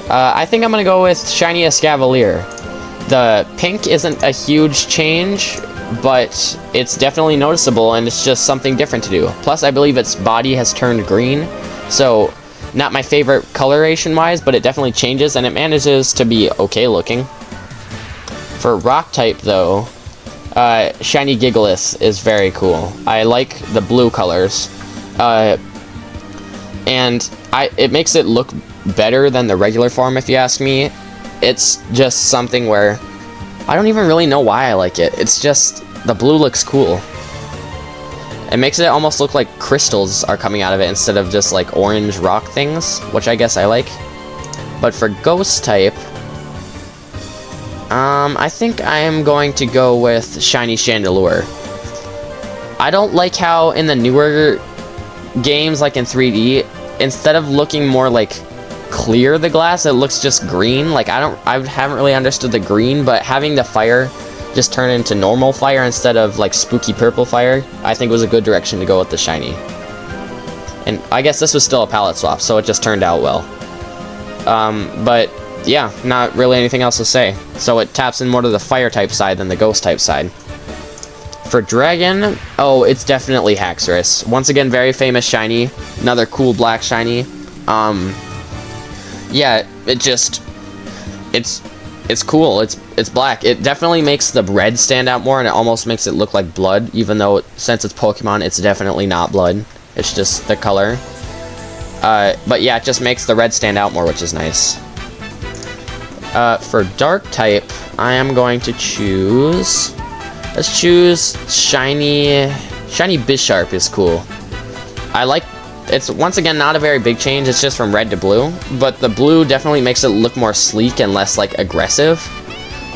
I think I'm gonna go with Shiny Escavalier. The pink isn't a huge change, but it's definitely noticeable, and it's just something different to do. Plus, I believe its body has turned green, so not my favorite coloration-wise, but it definitely changes, and it manages to be okay looking. For rock type, though, Shiny Gigalith is very cool. I like the blue colors. And it makes it look better than the regular form, if you ask me. It's just something where I don't even really know why I like it. It's just the blue looks cool. It makes it almost look like crystals are coming out of it instead of just like orange rock things, which I guess I like. But for ghost type, I think I am going to go with Shiny Chandelure. I don't like how in the newer games, like in 3D, instead of looking more like clear the glass, it looks just green. Like I haven't really understood the green, but having the fire just turn into normal fire instead of like spooky purple fire, I think was a good direction to go with the shiny. And I guess this was still a palette swap, so it just turned out well. But yeah, not really anything else to say. So it taps in more to the fire type side than the ghost type side. For dragon, oh, it's definitely Haxorus. Once again, very famous shiny. Another cool black shiny. Yeah, it's cool. It's black. It definitely makes the red stand out more, and it almost makes it look like blood, even though since it's Pokemon, it's definitely not blood. It's just the color. But yeah, it just makes the red stand out more, which is nice. For dark type, I am going to choose... Let's choose Shiny Bisharp is cool. I like... It's, once again, not a very big change. It's just from red to blue. But the blue definitely makes it look more sleek and less, like, aggressive.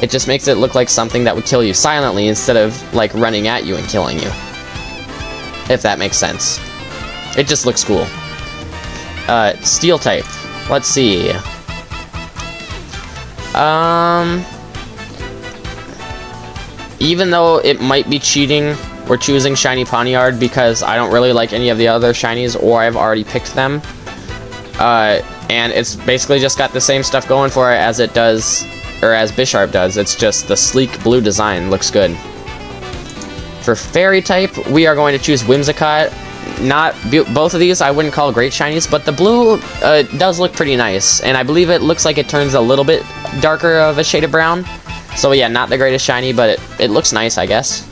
It just makes it look like something that would kill you silently instead of, like, running at you and killing you. If that makes sense. It just looks cool. Steel type. Let's see. Even though it might be cheating we're choosing shiny Pawniard because I don't really like any of the other shinies, or I've already picked them. And it's basically just got the same stuff going for it as it does, or as Bisharp does. It's just the sleek blue design looks good. For Fairy type, we are going to choose Whimsicott. Both of these I wouldn't call great shinies, but the blue does look pretty nice, and I believe it looks like it turns a little bit darker of a shade of brown. So yeah, not the greatest shiny, but it looks nice, I guess.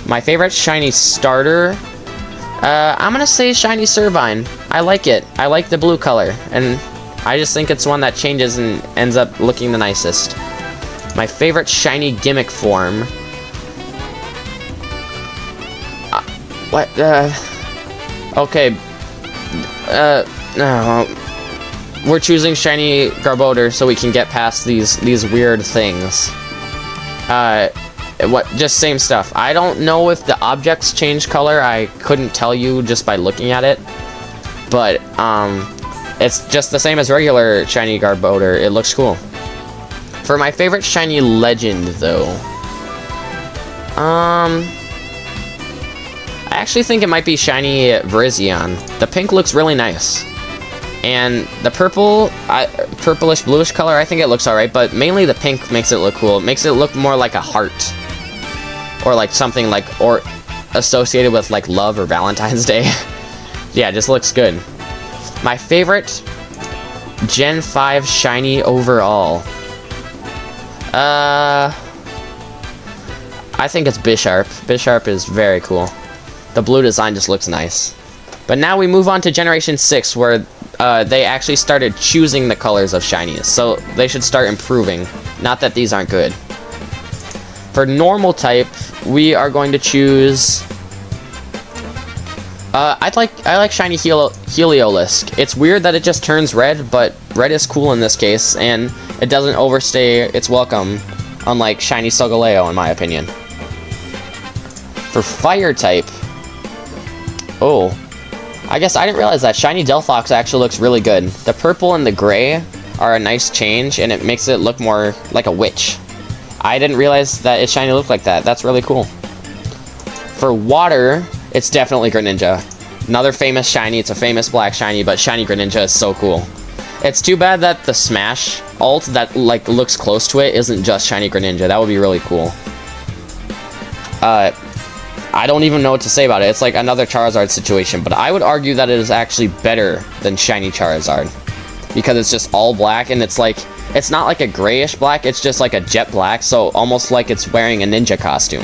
My favorite shiny starter, I'm gonna say shiny Servine. I like it. I like the blue color, and I just think it's one that changes and ends up looking the nicest. My favorite shiny gimmick form. Okay. No. We're choosing shiny Garbodor so we can get past these weird things. Just same stuff. I don't know if the objects change color. I couldn't tell you just by looking at it. But, it's just the same as regular shiny Garbodor. It looks cool. For my favorite shiny legend, though, I actually think it might be shiny Virizion. The pink looks really nice. And the purple, purplish bluish color, I think it looks alright, but mainly the pink makes it look cool. It makes it look more like a heart. Or like something like, or associated with like love or Valentine's Day. Yeah, it just looks good. My favorite Gen 5 shiny overall. I think it's Bisharp. Bisharp is very cool. The blue design just looks nice. But now we move on to Generation 6, where they actually started choosing the colors of shinies, so they should start improving. Not that these aren't good. For normal type, we are going to choose... I like shiny Heliolisk. It's weird that it just turns red, but red is cool in this case, and it doesn't overstay its welcome, unlike shiny Solgaleo, in my opinion. For fire type... Oh, I guess I didn't realize that shiny Delphox actually looks really good. The purple and the gray are a nice change, and it makes it look more like a witch. I didn't realize that its shiny looked like that. That's really cool. For water, it's definitely Greninja. Another famous shiny. It's a famous black shiny, but shiny Greninja is so cool. It's too bad that the Smash ult that like looks close to it isn't just shiny Greninja. That would be really cool. I don't even know what to say about it. It's like another Charizard situation, but I would argue that it is actually better than shiny Charizard, because it's just all black, and it's like, it's not like a grayish black, it's just like a jet black, so almost like it's wearing a ninja costume.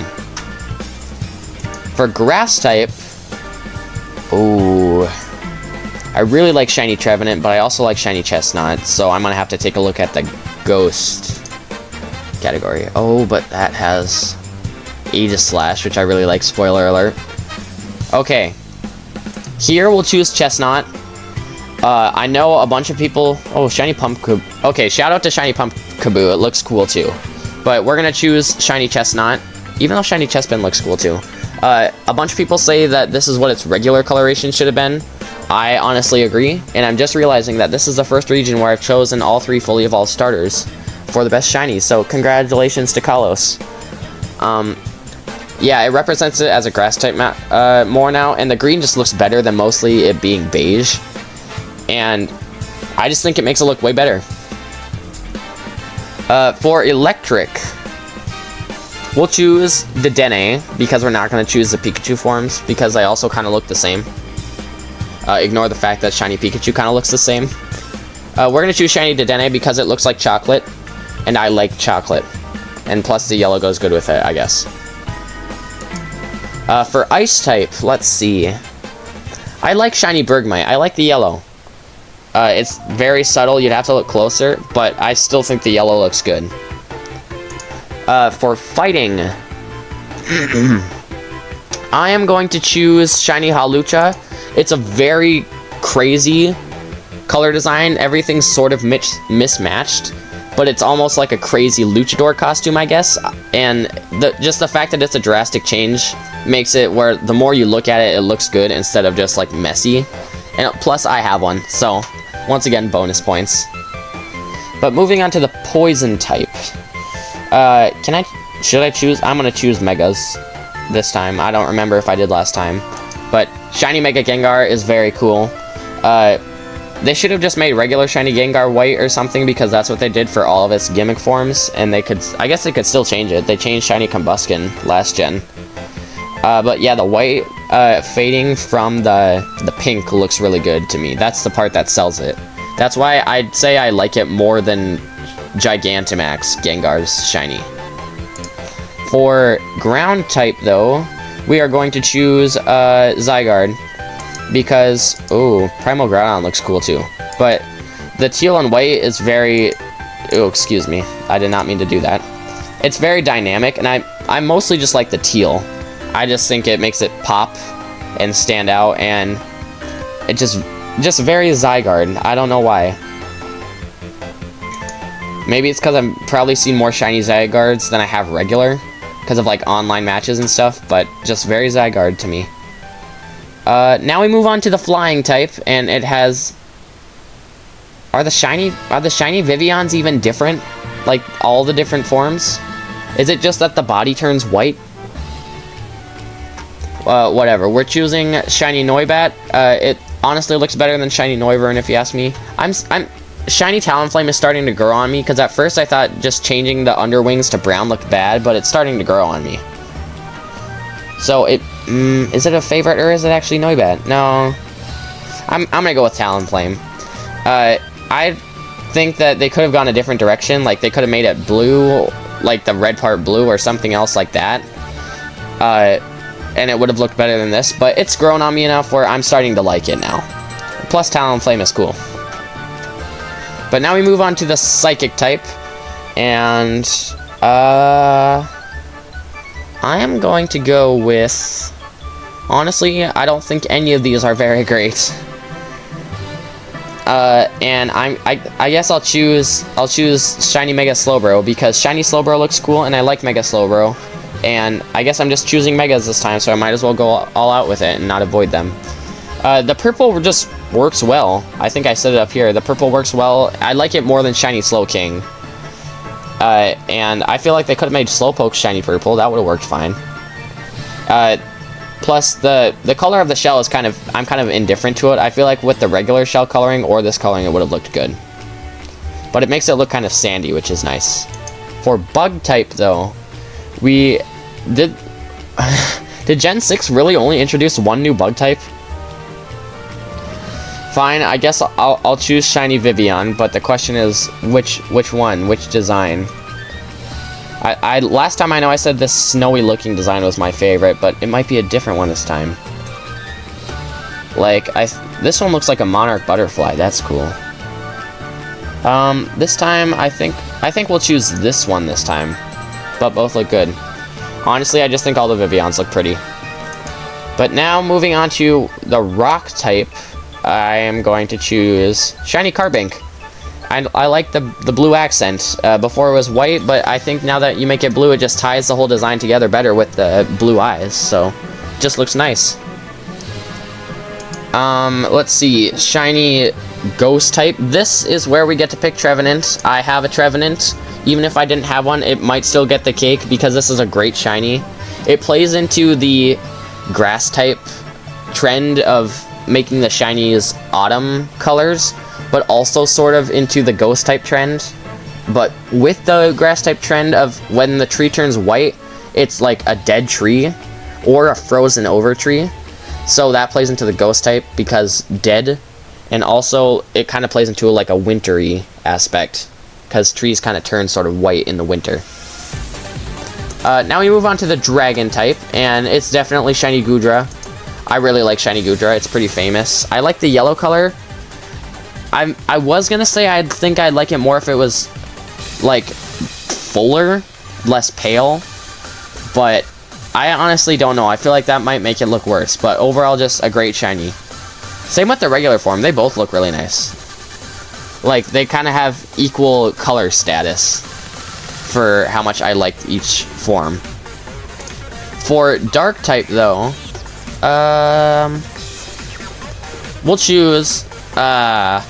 For grass type, ooh, I really like shiny Trevenant, but I also like shiny Chestnut, so I'm gonna have to take a look at the ghost category. Oh, but that has Aegislash, which I really like, spoiler alert. Okay, here we'll choose Chestnut. I know a bunch of people... Oh, shiny Pumpkaboo. Okay, shout out to shiny Pumpkaboo, it looks cool too. But we're gonna choose shiny Chestnut, even though shiny Chespin looks cool too. A bunch of people say that this is what its regular coloration should have been. I honestly agree, and I'm just realizing that this is the first region where I've chosen all 3 fully evolved starters for the best shinies, so congratulations to Kalos. Yeah, it represents it as a grass type more now, and the green just looks better than mostly it being beige. And I just think it makes it look way better. For electric, we'll choose the Dedenne, because we're not going to choose the Pikachu forms, because they also kind of look the same. Ignore the fact that shiny Pikachu kind of looks the same. We're going to choose shiny Dedenne because it looks like chocolate, and I like chocolate. And plus the yellow goes good with it, I guess. For ice type, let's see. I like shiny Bergmite. I like the yellow. It's very subtle. You'd have to look closer, but I still think the yellow looks good. For fighting, I am going to choose shiny Hawlucha. It's a very crazy color design. Everything's sort of mismatched, but it's almost like a crazy luchador costume, I guess. And just the fact that it's a drastic change makes it where the more you look at it, it looks good instead of just like messy. And plus I have one, so once again, bonus points. But moving on to the poison type. Should I choose? I'm gonna choose Megas. this time. I don't remember if I did last time. But shiny Mega Gengar is very cool. They should have just made regular shiny Gengar white or something, because that's what they did for all of its gimmick forms, and they could, I guess they could still change it. They changed shiny Combuskin last gen. But yeah, the white fading from the pink looks really good to me. That's the part that sells it. That's why I'd say I like it more than Gigantamax Gengar's shiny. For ground type though, we are going to choose Zygarde, because, ooh, Primal Groudon looks cool too. But the teal and white is very, oh, excuse me, I did not mean to do that. It's very dynamic, and I mostly just like the teal. I just think it makes it pop and stand out, and it just very Zygarde. I don't know why. Maybe it's because I've probably seen more shiny Zygardes than I have regular, because of like online matches and stuff, but just very Zygarde to me. Now we move on to the flying type, and it has... Are the shiny Vivians even different? Like, all the different forms? Is it just that the body turns white? Whatever. We're choosing shiny Noibat. It honestly looks better than shiny Noivern, if you ask me. Shiny Talonflame is starting to grow on me, because at first I thought just changing the underwings to brown looked bad, but it's starting to grow on me. So is it a favorite, or is it actually Noibat? No. I'm gonna go with Talonflame. I think that they could have gone a different direction. Like, they could have made it blue, like the red part blue, or something else like that. And it would have looked better than this, but it's grown on me enough where I'm starting to like it now. Plus, Talonflame is cool. But now we move on to the Psychic type, and I am going to go with... Honestly, I don't think any of these are very great. And I guess I'll choose shiny Mega Slowbro, because shiny Slowbro looks cool, and I like Mega Slowbro. And I guess I'm just choosing Megas this time, so I might as well go all out with it and not avoid them. The purple just works well. I think I said it up here. The purple works well. I like it more than shiny Slowking. And I feel like they could have made Slowpoke shiny purple. That would have worked fine. Plus, the color of the shell is I'm kind of indifferent to it. I feel like with the regular shell coloring or this coloring, it would have looked good. But it makes it look kind of sandy, which is nice. For bug type, though, we did... Did Gen 6 really only introduce one new bug type? Fine, I guess I'll choose shiny Vivian, but the question is, which one? Which design? Last time I know I said this snowy looking design was my favorite, but it might be a different one this time. Like, this one looks like a monarch butterfly. That's cool. This time I think we'll choose this one this time, but both look good. Honestly, I just think all the Vivians look pretty. But now moving on to the rock type, I am going to choose shiny Carbink. I like the blue accent. Before it was white, but I think now that you make it blue, it just ties the whole design together better with the blue eyes, so it just looks nice. Let's see, shiny Ghost type. This is where we get to pick Trevenant. I have a Trevenant. Even if I didn't have one, it might still get the cake, because this is a great shiny. It plays into the grass type trend of making the shinies autumn colors, but also sort of into the ghost type trend. But with the grass type trend of when the tree turns white, it's like a dead tree or a frozen over tree. So that plays into the ghost type because dead, and also it kind of plays into like a wintry aspect because trees kind of turn sort of white in the winter. Now we move on to the dragon type, and it's definitely shiny Goodra. I really like shiny Goodra. It's pretty famous. I like the yellow color. I was gonna say I'd think I'd like it more if it was like fuller, less pale, but I honestly don't know. I feel like that might make it look worse, but overall just a great shiny. Same with the regular form. They both look really nice. Like, they kind of have equal color status for how much I liked each form. For dark type, though, we'll choose, I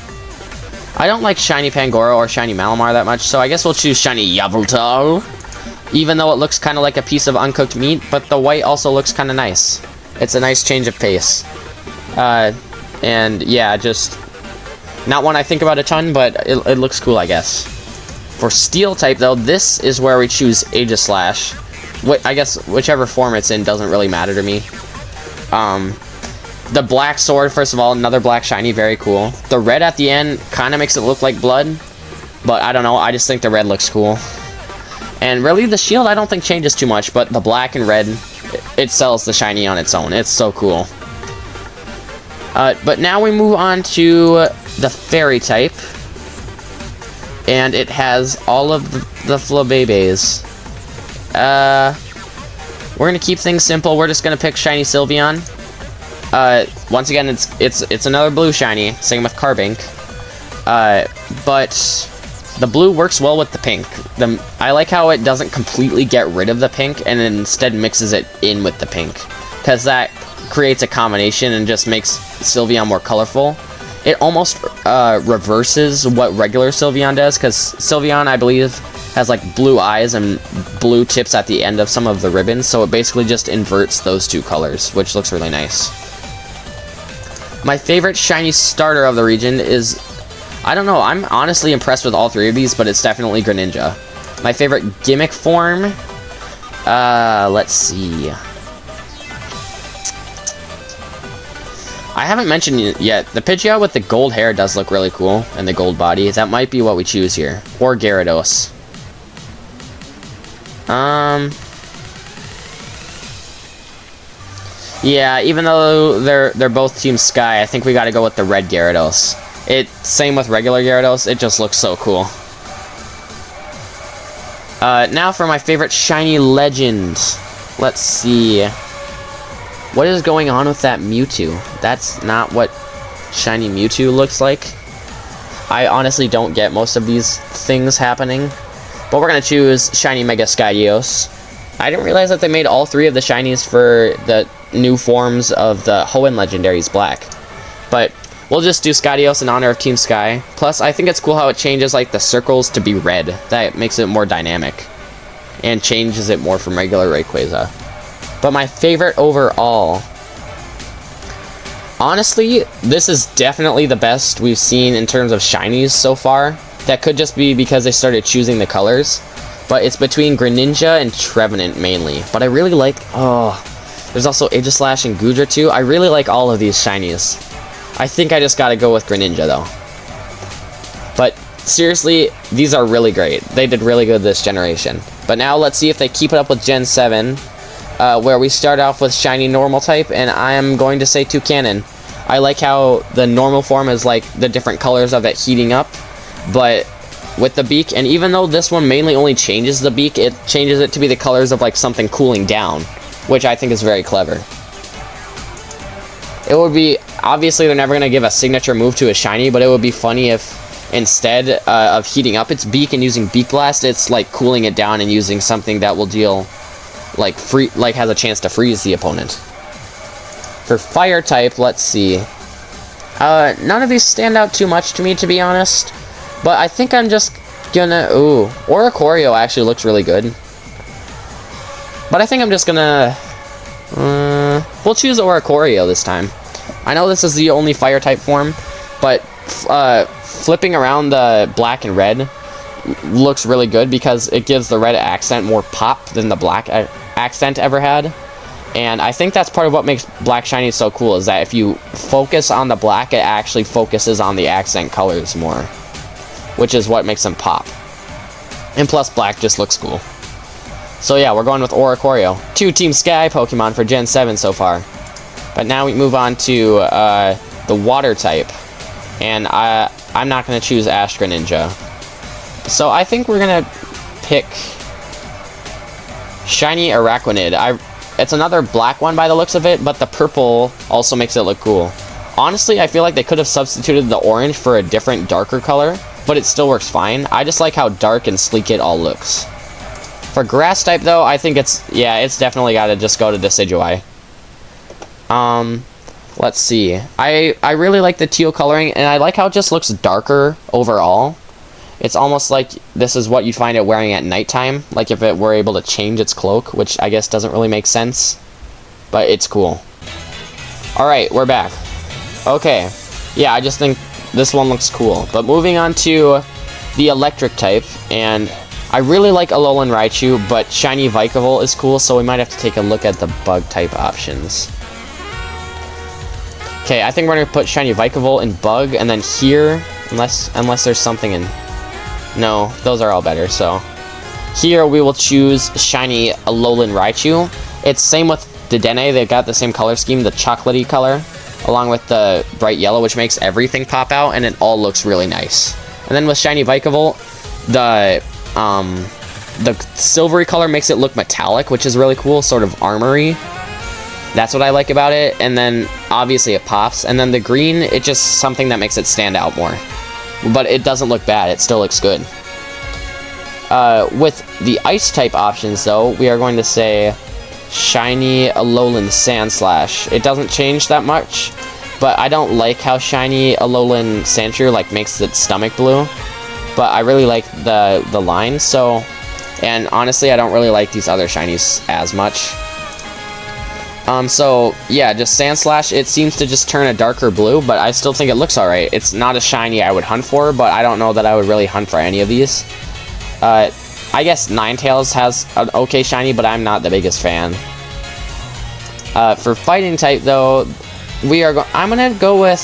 don't like shiny Pangoro or shiny Malamar that much, so I guess we'll choose shiny Yveltal. even though it looks kind of like a piece of uncooked meat, but the white also looks kind of nice. It's a nice change of pace. And yeah, just not one I think about a ton, but it looks cool, I guess. For Steel type, though, this is where we choose Aegislash. I guess whichever form it's in doesn't really matter to me. The black sword, first of all, another black shiny, very cool. The red at the end kind of makes it look like blood, but I don't know, I just think the red looks cool. And really, the shield I don't think changes too much, but the black and red, it sells the shiny on its own. It's so cool. But now we move on to the fairy type. And it has all of the Flabébés. We're gonna keep things simple. We're just gonna pick shiny Sylveon. Once again, it's another blue shiny. Same with Carbink. But the blue works well with the pink. I like how it doesn't completely get rid of the pink and instead mixes it in with the pink, because that creates a combination and just makes Sylveon more colorful. It almost reverses what regular Sylveon does, because Sylveon, I believe, has like blue eyes and blue tips at the end of some of the ribbons, so it basically just inverts those two colors, which looks really nice. My favorite shiny starter of the region is, I don't know, I'm honestly impressed with all three of these, but it's definitely Greninja. My favorite gimmick form, let's see. I haven't mentioned it yet. The Pidgeot with the gold hair does look really cool, and the gold body. That might be what we choose here. Or Gyarados. Yeah, even though they're both Team Sky, I think we gotta go with the red Gyarados. Same with regular Gyarados, it just looks so cool. Now for my favorite shiny legend. Let's see. What is going on with that Mewtwo? That's not what shiny Mewtwo looks like. I honestly don't get most of these things happening. But we're going to choose shiny Mega Skydios. I didn't realize that they made all three of the shinies for the new forms of the Hoenn Legendaries Black. But we'll just do Skydios in honor of Team Sky. Plus, I think it's cool how it changes like the circles to be red. That makes it more dynamic. And changes it more from regular Rayquaza. But my favorite overall, honestly, this is definitely the best we've seen in terms of shinies so far. That could just be because they started choosing the colors, but it's between Greninja and Trevenant mainly. But I really like, there's also Aegislash and Goodra too. I really like all of these shinies. I think I just gotta go with Greninja though. But seriously, these are really great. They did really good this generation. But now let's see if they keep it up with Gen 7. Where we start off with shiny normal type, and I am going to say Toucannon. I like how the normal form is like the different colors of it heating up, but with the beak, and even though this one mainly only changes the beak, it changes it to be the colors of like something cooling down, which I think is very clever. It would be, obviously they're never going to give a signature move to a shiny, but it would be funny if instead of heating up its beak and using Beak Blast, it's like cooling it down and using something that will deal has a chance to freeze the opponent. For fire type, let's see. None of these stand out too much to me, to be honest. But I think I'm just gonna... Ooh, Oricorio actually looks really good. But I think I'm just gonna... we'll choose Oricorio this time. I know this is the only fire type form, but flipping around the black and red looks really good because it gives the red accent more pop than the black accent ever had. And I think that's part of what makes black shiny so cool, is that if you focus on the black, it actually focuses on the accent colors more, which is what makes them pop. And plus black just looks cool. So yeah, we're going with Oricorio. 2 Team Sky Pokemon for Gen 7 so far. But now we move on to the water type, and I'm not going to choose Ash Greninja. So I think we're gonna pick shiny Araquanid. It's another black one by the looks of it, but the purple also makes it look cool. Honestly, I feel like they could have substituted the orange for a different, darker color, but it still works fine. I just like how dark and sleek it all looks. For grass type though, I think it's definitely gotta just go to Decidueye. Let's see. I really like the teal coloring, and I like how it just looks darker overall. It's almost like this is what you'd find it wearing at nighttime, like if it were able to change its cloak, which I guess doesn't really make sense, but it's cool. Alright, we're back. Okay, yeah, I just think this one looks cool. But moving on to the electric type, and I really like Alolan Raichu, but Shiny Vikavolt is cool, so we might have to take a look at the bug type options. Okay, I think we're going to put Shiny Vikavolt in bug, and then here, unless there's something in... No, those are all better, so... Here we will choose Shiny Alolan Raichu. It's same with Dedenne, they've got the same color scheme, the chocolatey color, along with the bright yellow, which makes everything pop out, and it all looks really nice. And then with Shiny Vikavolt, the silvery color makes it look metallic, which is really cool, sort of armory. That's what I like about it, and then obviously it pops, and then the green, it's just something that makes it stand out more. But it doesn't look bad, it still looks good. With the ice type options though, we are going to say Shiny Alolan Sandslash. It doesn't change that much, but I don't like how Shiny Alolan Sandshrew like makes its stomach blue. But I really like the line, so... And honestly, I don't really like these other shinies as much. So, yeah, just Sandslash, it seems to just turn a darker blue, but I still think it looks alright. It's not a shiny I would hunt for, but I don't know that I would really hunt for any of these. I guess Ninetales has an okay shiny, but I'm not the biggest fan. For fighting type, though, I'm gonna go with,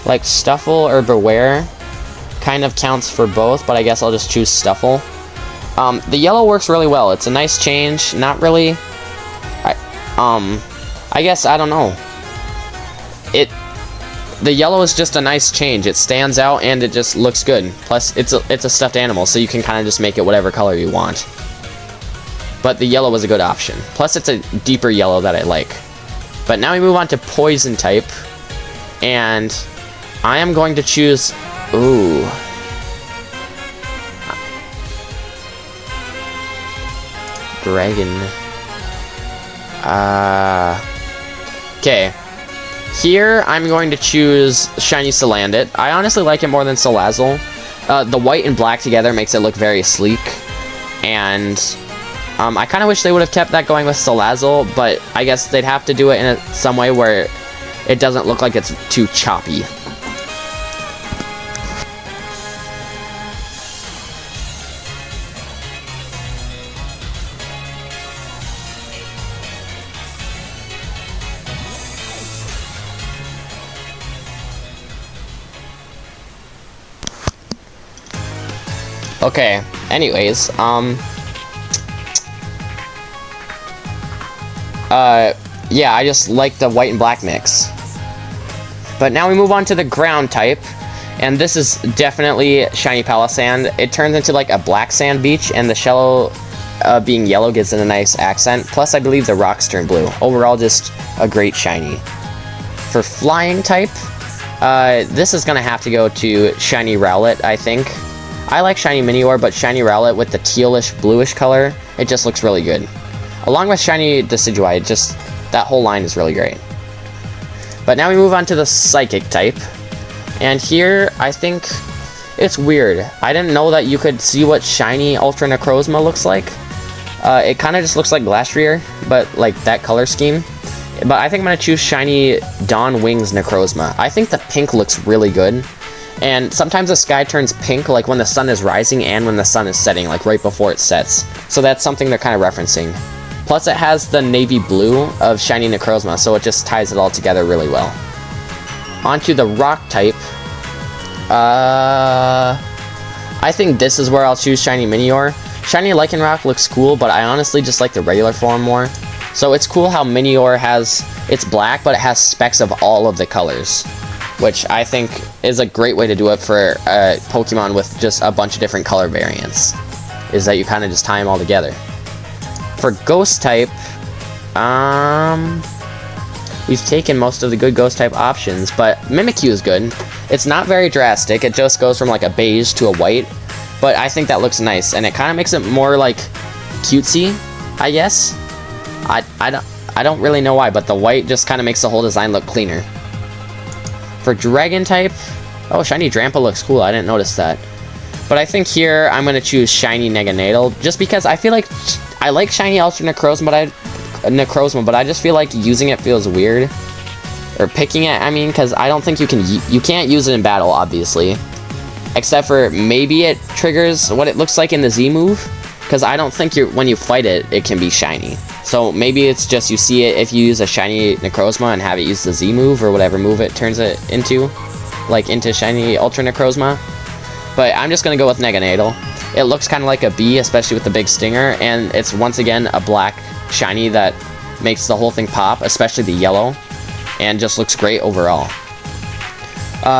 like, Stuffle or Beware. Kind of counts for both, but I guess I'll just choose Stuffle. The yellow works really well. It's a nice change, not really... I guess, I don't know. The yellow is just a nice change. It stands out and it just looks good. Plus, it's a stuffed animal, so you can kind of just make it whatever color you want. But the yellow was a good option. Plus, it's a deeper yellow that I like. But now we move on to poison type. And I am going to choose... Ooh. Dragon. Okay. Here, I'm going to choose Shiny Salandit. I honestly like it more than Salazzle. The white and black together makes it look very sleek. And I kind of wish they would have kept that going with Salazzle, but I guess they'd have to do it in some way where it doesn't look like it's too choppy. Okay, anyways, yeah, I just like the white and black mix. But now we move on to the ground type, and this is definitely Shiny Palossand. It turns into like a black sand beach, and the shell being yellow gives it a nice accent. Plus, I believe the rocks turn blue. Overall, just a great shiny. For flying type, this is gonna have to go to Shiny Rowlet, I think. I like Shiny Minior, but Shiny Rowlet with the tealish, bluish color, it just looks really good. Along with Shiny Decidueye, that whole line is really great. But now we move on to the Psychic type. And here, I think it's weird. I didn't know that you could see what Shiny Ultra Necrozma looks like. It kind of just looks like Glastrier, but like that color scheme. But I think I'm going to choose Shiny Dawn Wings Necrozma. I think the pink looks really good. And sometimes the sky turns pink, like when the sun is rising and when the sun is setting, like right before it sets. So that's something they're kind of referencing. Plus it has the navy blue of Shiny Necrozma, so it just ties it all together really well. Onto the rock type. I think this is where I'll choose Shiny Minior. Shiny Lycanroc looks cool, but I honestly just like the regular form more. So it's cool how Minior it's black, but it has specks of all of the colors, which I think is a great way to do it for a Pokemon with just a bunch of different color variants, is that you kind of just tie them all together. For Ghost type, we've taken most of the good Ghost type options, but Mimikyu is good. It's not very drastic, it just goes from like a beige to a white, but I think that looks nice, and it kind of makes it more like cutesy, I guess. I don't really know why, but the white just kind of makes the whole design look cleaner. For Dragon type, oh, Shiny Drampa looks cool, I didn't notice that. But I think here I'm gonna choose shiny Neganadel, just because I feel like I like shiny Ultra Necrozma, but I just feel like using it feels weird, or picking it. I mean, because I don't think you can't use it in battle, obviously, except for maybe it triggers what it looks like in the Z move. Because I don't think when you fight it, it can be shiny. So maybe it's just you see it if you use a shiny Necrozma and have it use the Z move or whatever move it turns it into, like into shiny Ultra Necrozma. But I'm just gonna go with Neganadel. It looks kind of like a bee, especially with the big stinger, and it's once again a black shiny that makes the whole thing pop, especially the yellow, and just looks great overall.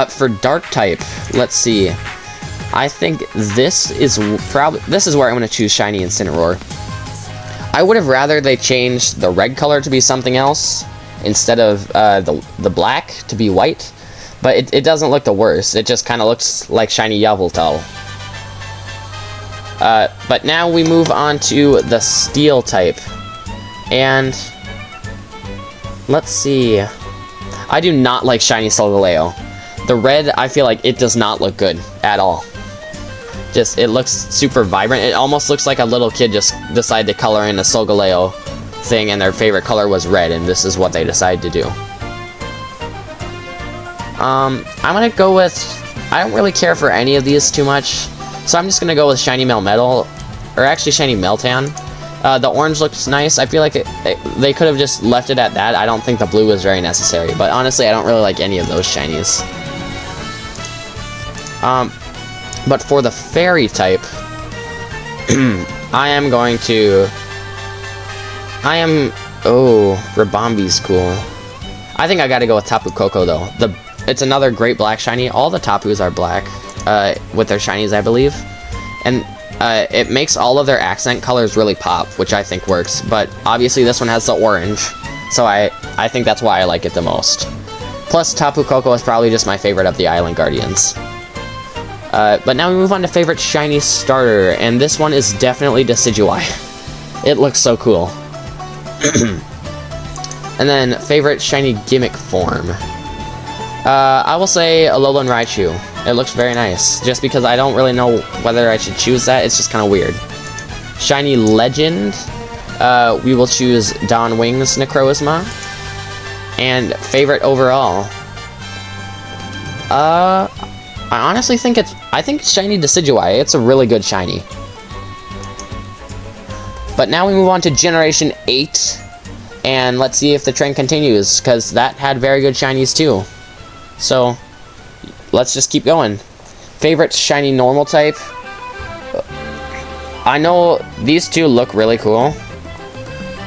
For dark type, let's see. I think this is where I'm going to choose shiny Incineroar. I would have rather they changed the red color to be something else instead of the black to be white, but it doesn't look the worst. It just kind of looks like shiny Yveltal. But now we move on to the steel type, and let's see. I do not like shiny Solgaleo. The red, I feel like it does not look good at all. Just, it looks super vibrant. It almost looks like a little kid just decided to color in a Solgaleo thing and their favorite color was red, and this is what they decided to do. I'm gonna go with, I don't really care for any of these too much, so I'm just gonna go with shiny Melmetal, or actually shiny Meltan. The orange looks nice. I feel like they could have just left it at that. I don't think the blue was very necessary, but honestly I don't really like any of those shinies. But for the fairy type, Rabambi's cool. I think I gotta go with Tapu Koko though. It's another great black shiny. All the Tapus are black, with their shinies, I believe. And, it makes all of their accent colors really pop, which I think works. But obviously this one has the orange, so I think that's why I like it the most. Plus, Tapu Koko is probably just my favorite of the Island Guardians. But now we move on to favorite shiny starter, and this one is definitely Decidueye. It looks so cool. And then favorite shiny gimmick form. I will say Alolan Raichu. It looks very nice, just because I don't really know whether I should choose that. It's just kind of weird. Shiny legend. We will choose Dawn Wings Necrozma. And favorite overall. I honestly think I think it's shiny Decidueye. It's a really good shiny. But now we move on to Generation 8, and let's see if the trend continues, because that had very good shinies too. So, let's just keep going. Favorite shiny normal type? I know these two look really cool,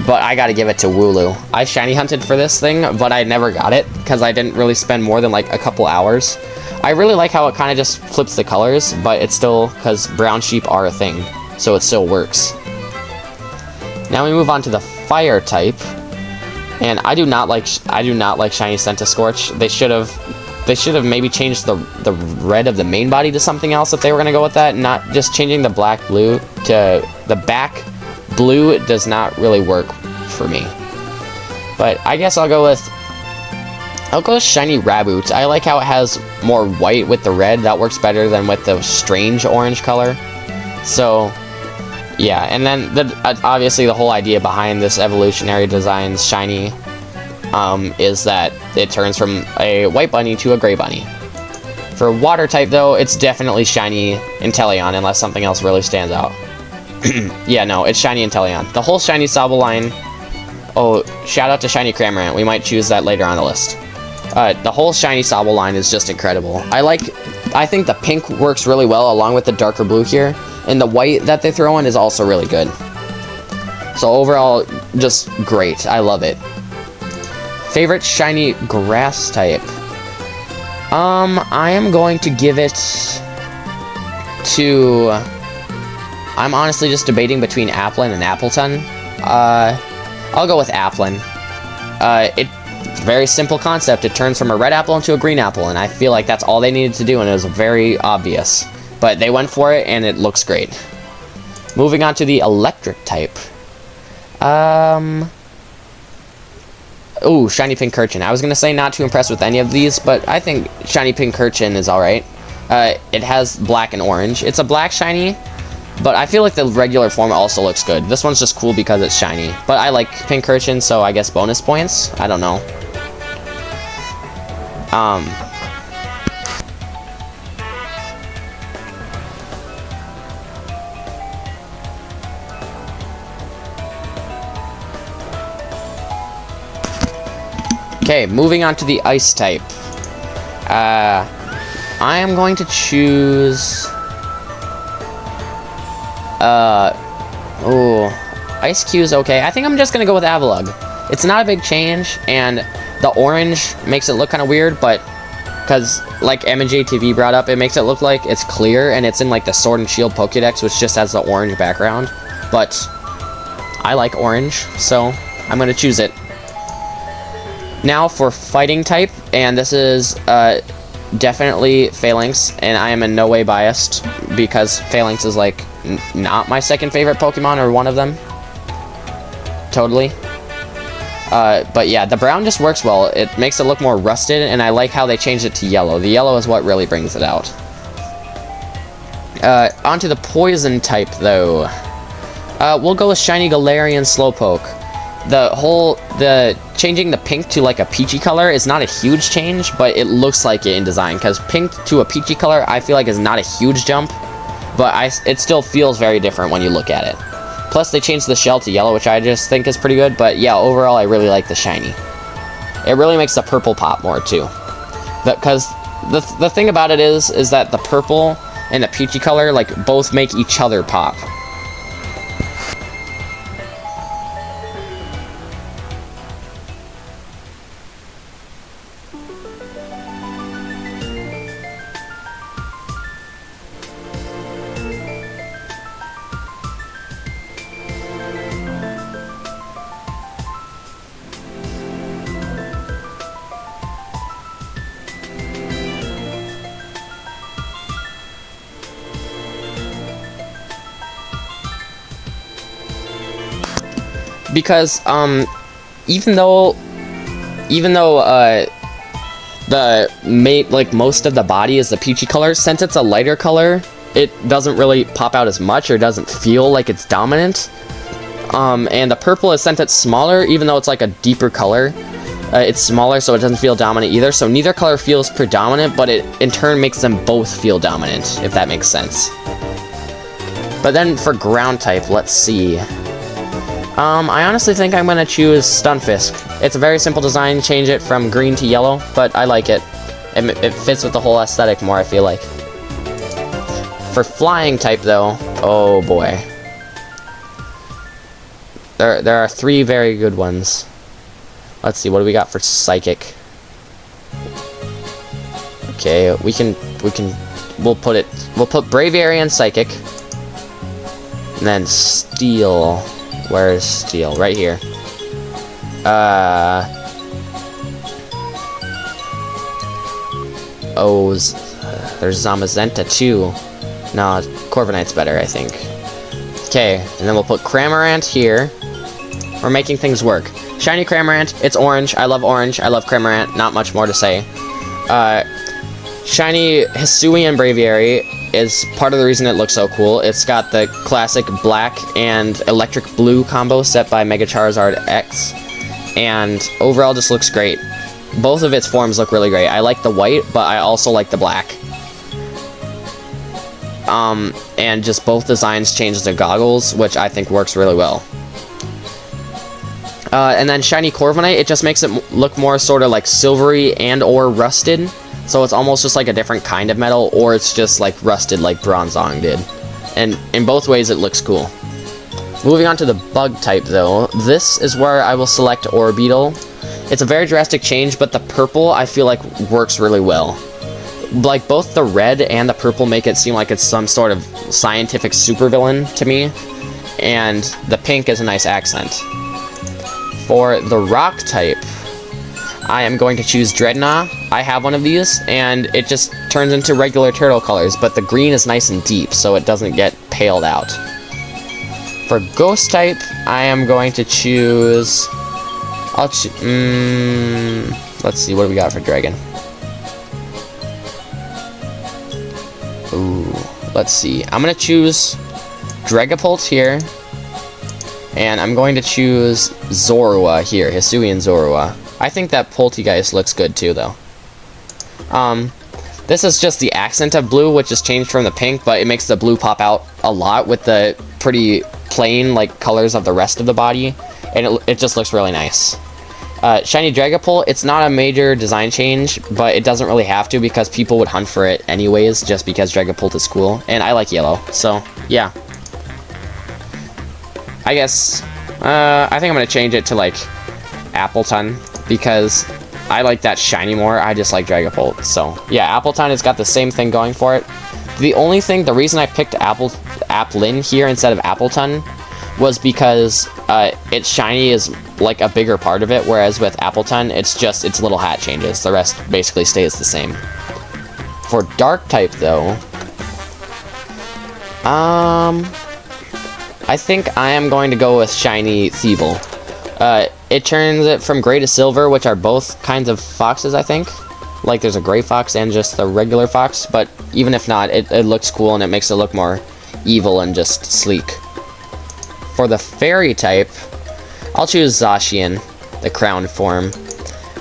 but I gotta give it to Wooloo. I shiny hunted for this thing, but I never got it, because I didn't really spend more than like a couple hours. I really like how it kind of just flips the colors, but it's still, because brown sheep are a thing, so it still works. Now we move on to the fire type, and I do not like shiny Centiskorch. They should have maybe changed the red of the main body to something else if they were gonna go with that, not just changing the black blue to the back blue. Does not really work for me. But I guess I'll go with shiny Raboot. I like how it has more white with the red. That works better than with the strange orange color. So, yeah. And then, obviously, the whole idea behind this evolutionary design's shiny is that it turns from a white bunny to a gray bunny. For water type, though, it's definitely shiny Inteleon, unless something else really stands out. Yeah, no, it's shiny Inteleon. The whole shiny Sableye. Oh, shout out to shiny Cramorant. We might choose that later on the list. The whole shiny Sobble line is just incredible. I think the pink works really well along with the darker blue here, and the white that they throw in is also really good. So overall, just great. I love it. Favorite shiny grass type. I am going to give it to... I'm honestly just debating between Applin and Appleton. I'll go with Applin. It's a very simple concept. It turns from a red apple into a green apple, and I feel like that's all they needed to do, and it was very obvious. But they went for it, and it looks great. Moving on to the electric type. Ooh, shiny Pincurchin. I was gonna say not too impressed with any of these, but I think shiny Pincurchin is alright. it has black and orange. It's a black shiny, but I feel like the regular form also looks good. This one's just cool because it's shiny. But I like Pincurchin, so I guess bonus points? I don't know. Okay, moving on to the ice type. I am going to choose... Ice Q is okay. I think I'm just gonna go with Avalugg. It's not a big change, and the orange makes it look kind of weird, but... Because, like MJTV brought up, it makes it look like it's clear, and it's in, like, the Sword and Shield Pokédex, which just has the orange background. But, I like orange, so I'm gonna choose it. Now for fighting type, and this is definitely Phalanx, and I am in no way biased because Phalanx is like not my second favorite Pokemon or one of them. Totally. But yeah, the brown just works well. It makes it look more rusted, and I like how they changed it to yellow. The yellow is what really brings it out. Onto the poison type though. We'll go with Shiny Galarian Slowpoke. The changing the pink to like a peachy color is not a huge change, but it looks like it in design, because pink to a peachy color I feel like is not a huge jump, but it still feels very different when you look at it. Plus they changed the shell to yellow, which I just think is pretty good, but yeah, overall I really like the shiny. It really makes the purple pop more too. Because the thing about it is that the purple and the peachy color like both make each other pop. Because even though most of the body is the peachy color, since it's a lighter color, it doesn't really pop out as much, or doesn't feel like it's dominant. And the purple is, since it's smaller, even though it's like a deeper color, it's smaller, so it doesn't feel dominant either. So neither color feels predominant, but it in turn makes them both feel dominant, if that makes sense. But then for ground type, let's see. I honestly think I'm gonna choose Stunfisk. It's a very simple design, change it from green to yellow, but I like it. It fits with the whole aesthetic more, I feel like. For flying type though, oh boy. There are three very good ones. Let's see, what do we got for Psychic? Okay, we'll put Braviary and Psychic. And then Steel. Where's Steel? Right here. There's Zamazenta too. No, Corviknight's better, I think. Okay, and then we'll put Cramorant here. We're making things work. Shiny Cramorant, it's orange. I love orange. I love Cramorant. Not much more to say. Shiny Hisuian Braviary is part of the reason it looks so cool. It's got the classic black and electric blue combo set by Mega Charizard X, and overall just looks great. Both of its forms look really great. I like the white, but I also like the black. And just both designs change the goggles, which I think works really well. And then Shiny Corviknight, it just makes it look more sort of like silvery and or rusted. So it's almost just like a different kind of metal, or it's just like rusted like Bronzong did. And in both ways it looks cool. Moving on to the bug type though, this is where I will select Orbeetle. It's a very drastic change, but the purple I feel like works really well. Like both the red and the purple make it seem like it's some sort of scientific supervillain to me, and the pink is a nice accent. For the rock type, I am going to choose Dreadnought. I have one of these, and it just turns into regular turtle colors, but the green is nice and deep, so it doesn't get paled out. For ghost type, I am going to choose... let's see, what do we got for dragon? let's see. I'm going to choose Dragapult here. And I'm going to choose Zorua here, Hisuian Zorua. I think that Poltegeist looks good too, though. This is just the accent of blue, which is changed from the pink, but it makes the blue pop out a lot with the pretty plain, like, colors of the rest of the body. And it just looks really nice. Shiny Dragapult, it's not a major design change, but it doesn't really have to because people would hunt for it anyways, just because Dragapult is cool. And I like yellow, so, yeah. I guess, I think I'm going to change it to, like, Appleton, because I like that shiny more. I just like Dragapult. So, yeah, Appleton has got the same thing going for it. The reason I picked Applin here instead of Appleton was because its shiny is, like, a bigger part of it, whereas with Appleton, it's just its little hat changes. The rest basically stays the same. For Dark type, though, I think I am going to go with shiny Thievul. It turns it from gray to silver, which are both kinds of foxes, I think. Like, there's a gray fox and just the regular fox, but even if not, it looks cool and it makes it look more evil and just sleek. For the fairy type, I'll choose Zacian, the crowned form.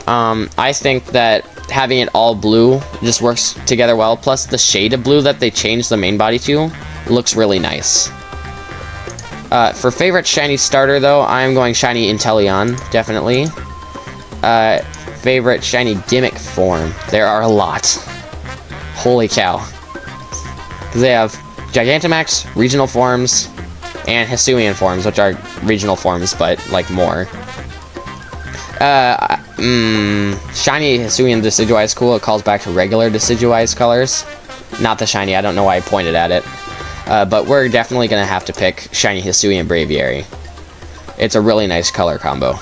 I think that having it all blue just works together well, plus the shade of blue that they changed the main body to looks really nice. For favorite shiny starter, though, I am going shiny Inteleon, definitely. Favorite shiny gimmick form. There are a lot. Holy cow. They have Gigantamax, regional forms, and Hisuian forms, which are regional forms, but, like, more. Shiny Hisuian Decidueye is cool. It calls back to regular Decidueye's colors. Not the shiny, I don't know why I pointed at it. But we're definitely going to have to pick shiny Hisuian Braviary. It's a really nice color combo.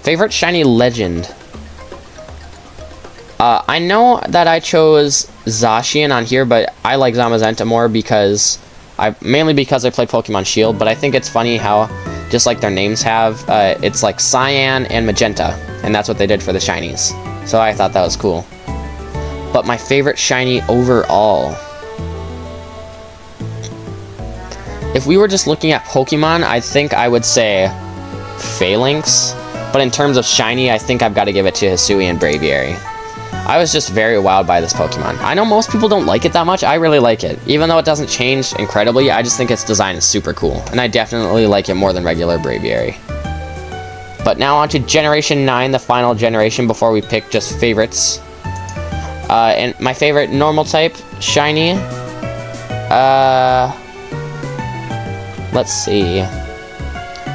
Favorite shiny legend. I know that I chose Zacian on here, but I like Zamazenta more because mainly because I play Pokemon Shield, but I think it's funny how, just like their names have, it's like Cyan and Magenta, and that's what they did for the shinies. So I thought that was cool. But my favorite shiny overall. If we were just looking at Pokemon, I think I would say Phalanx. But in terms of shiny, I think I've got to give it to Hisuian Braviary. I was just very wowed by this Pokemon. I know most people don't like it that much. I really like it. Even though it doesn't change incredibly, I just think its design is super cool. And I definitely like it more than regular Braviary. But now on to Generation 9, the final generation, before we pick just favorites. And my favorite normal type, shiny. Let's see.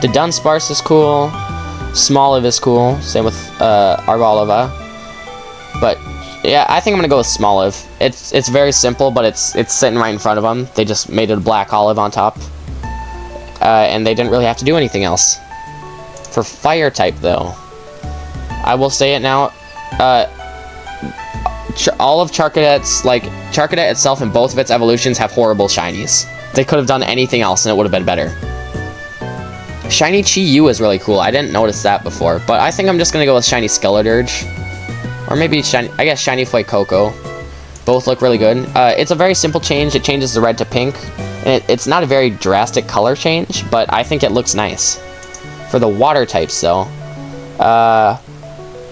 The Dunsparce is cool. Smoliv is cool. Same with Arboliva. But yeah, I think I'm gonna go with Smoliv. It's very simple, but it's sitting right in front of them. They just made it a black olive on top, and they didn't really have to do anything else. For fire type, though, I will say it now. All of Charcadet's, like, Charcadet itself and both of its evolutions have horrible shinies. They could have done anything else and it would have been better. Shiny Chi-Yu is really cool. I didn't notice that before, but I think I'm just gonna go with shiny Skeledirge. Or maybe shiny, I guess shiny Fuecoco. Both look really good. It's a very simple change. It changes the red to pink. And it's not a very drastic color change, but I think it looks nice. For the water types, though,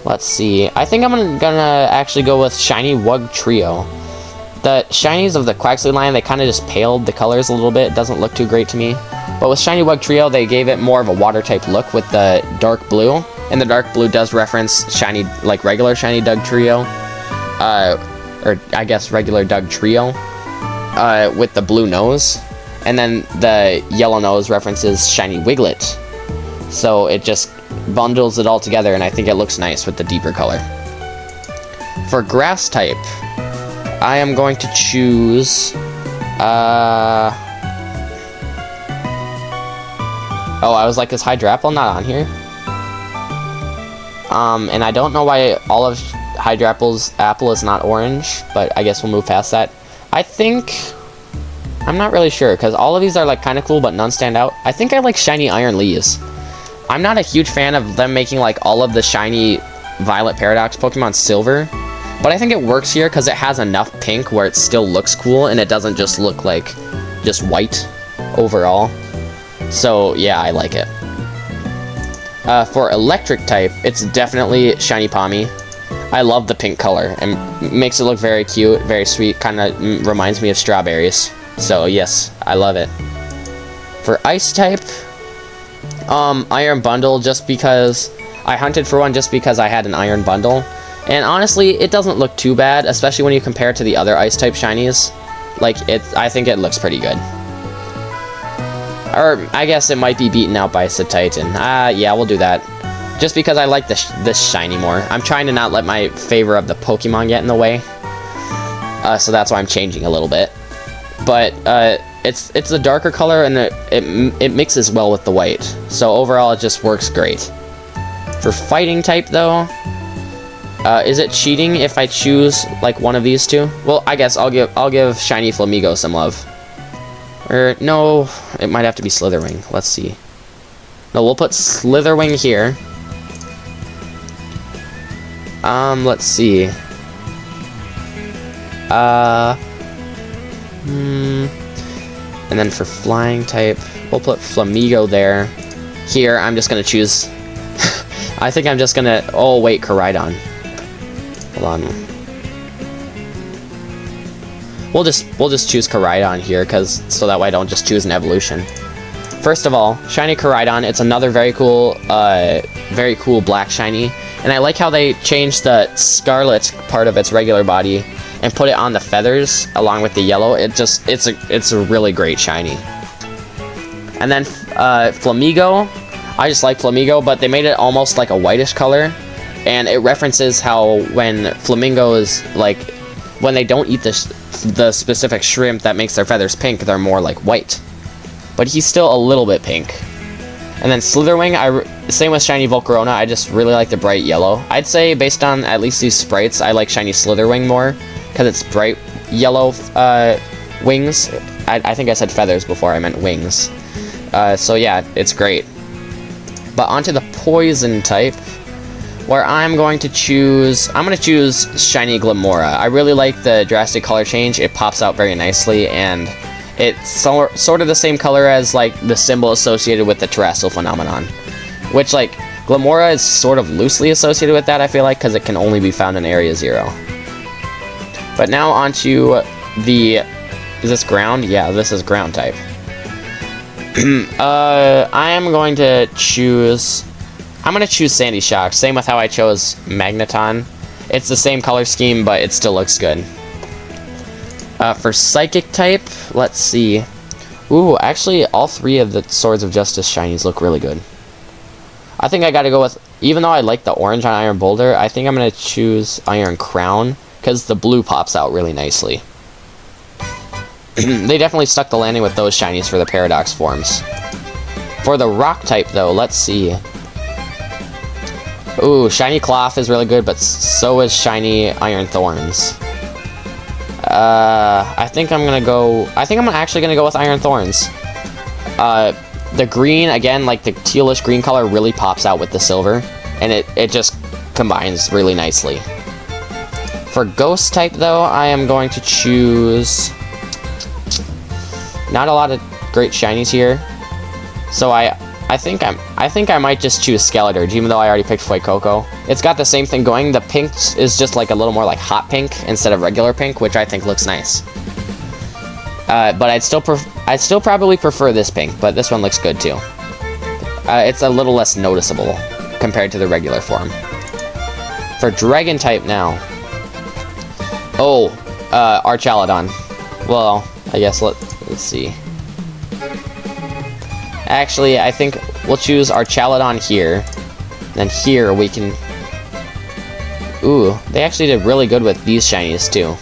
let's see. I think I'm gonna actually go with shiny Wugtrio. The shinies of the Quaxley line, they kind of just paled the colors a little bit. It doesn't look too great to me. But with shiny Wugtrio, they gave it more of a water type look with the dark blue. And the dark blue does reference shiny, like regular shiny Dugtrio. Or I guess regular Dugtrio. With the blue nose. And then the yellow nose references shiny Wiglet. So it just bundles it all together, and I think it looks nice with the deeper color. For grass type, I am going to choose, oh, I was like, is Hydrapple not on here? And I don't know why all of Hydrapple's apple is not orange, but I guess we'll move past that. I think, I'm not really sure, because all of these are, like, kind of cool, but none stand out. I think I like shiny Iron Leaves. I'm not a huge fan of them making, like, all of the shiny Violet Paradox Pokemon silver, But I think it works here because it has enough pink where it still looks cool and it doesn't just look like just white overall. So yeah, I like it. For electric type, it's definitely Shiny Palmy. I love the pink color and makes it look very cute, very sweet, kind of reminds me of strawberries. So yes, I love it. For ice type, iron bundle, just because I hunted for one just because I had an iron bundle. And honestly, it doesn't look too bad, especially when you compare it to the other ice type shinies. Like, I think it looks pretty good. Or, I guess it might be beaten out by Titan. Yeah, we'll do that. Just because I like this shiny more. I'm trying to not let my favor of the Pokemon get in the way. So that's why I'm changing a little bit. But, it's a darker color, and it mixes well with the white. So overall, it just works great. For fighting type, though, is it cheating if I choose like one of these two? Well, I guess I'll give Shiny Flamigo some love. Or no, it might have to be Slitherwing. Let's see. No, we'll put Slitherwing here. Let's see. And then for flying type, we'll put Flamigo there. Here, I'm just gonna choose. I think I'm just gonna. Oh wait, Koraidon. Hold on. We'll just choose Koraidon here, so that way I don't just choose an evolution. First of all, Shiny Koraidon. It's another very cool black shiny, and I like how they changed the scarlet part of its regular body and put it on the feathers along with the yellow. It's a really great shiny. And then Flamigo. I just like Flamigo, but they made it almost like a whitish color, and it references how when flamingos, like, when they don't eat the specific shrimp that makes their feathers pink, they're more like white. But he's still a little bit pink. And then Slitherwing, same with Shiny Volcarona, I just really like the bright yellow. I'd say, based on at least these sprites, I like Shiny Slitherwing more, because it's bright yellow wings. I think I said feathers before, I meant wings. So yeah, it's great. But onto the poison type, where I'm going to choose Shiny Glimmora. I really like the drastic color change. It pops out very nicely, and it's sort of the same color as like the symbol associated with the terrestrial phenomenon, which like Glimmora is sort of loosely associated with that, I feel like, because it can only be found in Area 0. But now onto is this ground? Yeah, this is ground type. I am going to choose. I'm going to choose Sandy Shock. Same with how I chose Magneton. It's the same color scheme, but it still looks good. For Psychic type, let's see. Ooh, actually, all three of the Swords of Justice shinies look really good. I think I got to go with. Even though I like the orange on Iron Boulder, I think I'm going to choose Iron Crown because the blue pops out really nicely. They definitely stuck the landing with those shinies for the Paradox forms. For the rock type, though, let's see. Ooh, Shiny Cloth is really good, but so is Shiny Iron Thorns. I think I'm actually gonna go with Iron Thorns. The green, again, like the tealish green color, really pops out with the silver, and it just combines really nicely. For Ghost type, though, I am going to choose. Not a lot of great shinies here, so I think I might just choose Skeledirge, even though I already picked Fuecoco. It's got the same thing going. The pink is just like a little more like hot pink instead of regular pink, which I think looks nice. But I'd still probably prefer this pink, but this one looks good too. It's a little less noticeable compared to the regular form. For Dragon type now. Oh, Archaludon. Well, I guess let's see. Actually, I think we'll choose Archaludon here. Then here we can. Ooh, they actually did really good with these shinies too.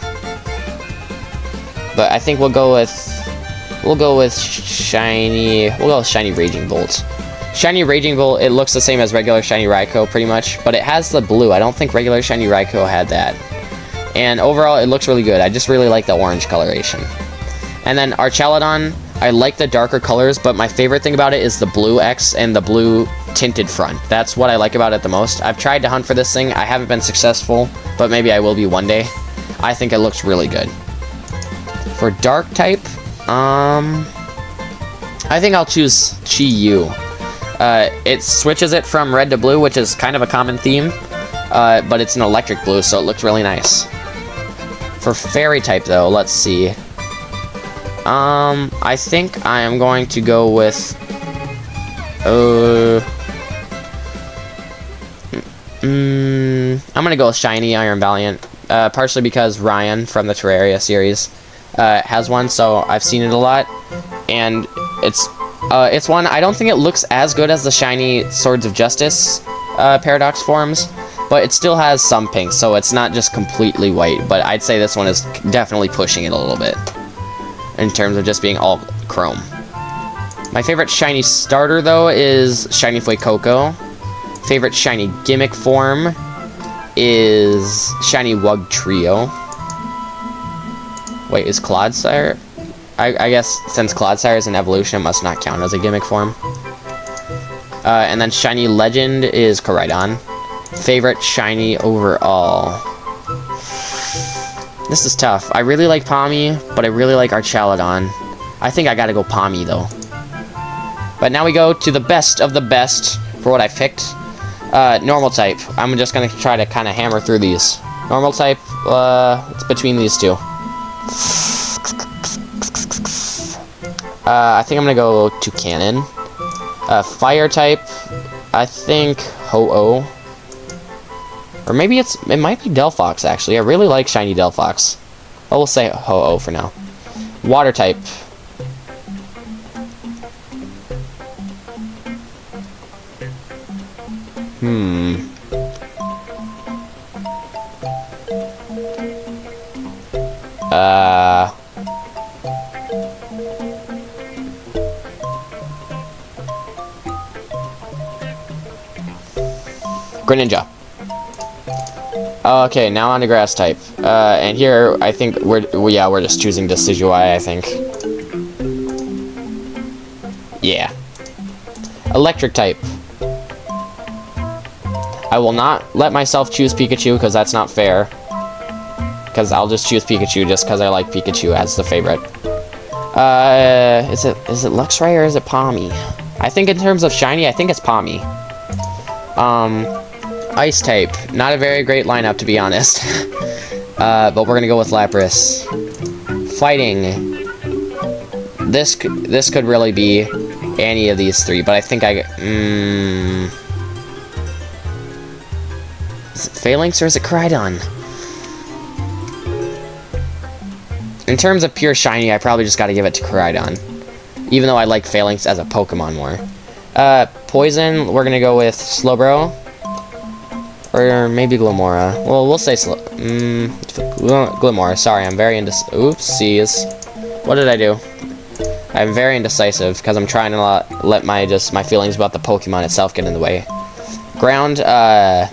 But I think we'll go with Shiny Raging Bolt. Shiny Raging Bolt, it looks the same as regular Shiny Raikou pretty much, but it has the blue. I don't think regular Shiny Raikou had that. And overall, it looks really good. I just really like the orange coloration. And then Archaludon, I like the darker colors, but my favorite thing about it is the blue X and the blue tinted front. That's what I like about it the most. I've tried to hunt for this thing. I haven't been successful, but maybe I will be one day. I think it looks really good. For dark type, I think I'll choose Chi-Yu. It switches it from red to blue, which is kind of a common theme, but it's an electric blue, so it looks really nice. For fairy type, though, let's see. I think I am going to go with... I'm gonna go with Shiny Iron Valiant, partially because Ryan from the Terraria series has one, so I've seen it a lot, and it's one. I don't think it looks as good as the Shiny Swords of Justice Paradox forms, but it still has some pink, so it's not just completely white. But I'd say this one is definitely pushing it a little bit in terms of just being all chrome. My favorite shiny starter, though, is Shiny Fuecoco. Favorite shiny gimmick form is Shiny Wugtrio. Wait, is Clodsire? I guess since Clodsire is an evolution, it must not count as a gimmick form. And then Shiny Legend is Koraidon. Favorite shiny overall. This is tough. I really like Pawmi, but I really like Archaludon. I think I gotta go Pawmi, though. But now we go to the best of the best for what I picked. Normal type. I'm just gonna try to kind of hammer through these. Normal type, it's between these two. I think I'm gonna go to Cannon. Fire type, I think Ho-Oh. Or maybe it might be Delphox, actually. I really like shiny Delphox. I will say Ho-Oh for now. Water type. Greninja. Okay, now on to grass type. And here, I think we're just choosing Decidueye, I think. Yeah. Electric type. I will not let myself choose Pikachu, because that's not fair. Because I'll just choose Pikachu just because I like Pikachu as the favorite. Is it Luxray or is it Pawmi? I think in terms of shiny, I think it's Pawmi. Ice type. Not a very great lineup, to be honest. But we're gonna go with Lapras. Fighting. This could really be any of these three, but I think is it Phalanx or is it Koraidon? In terms of pure shiny, I probably just gotta give it to Koraidon. Even though I like Phalanx as a Pokemon more. Poison, we're gonna go with Slowbro. Or maybe Glimmora. Well, we'll say Glimmora. Sorry, I'm very oopsies. What did I do? I'm very indecisive because I'm trying to not let my feelings about the Pokemon itself get in the way. Ground, in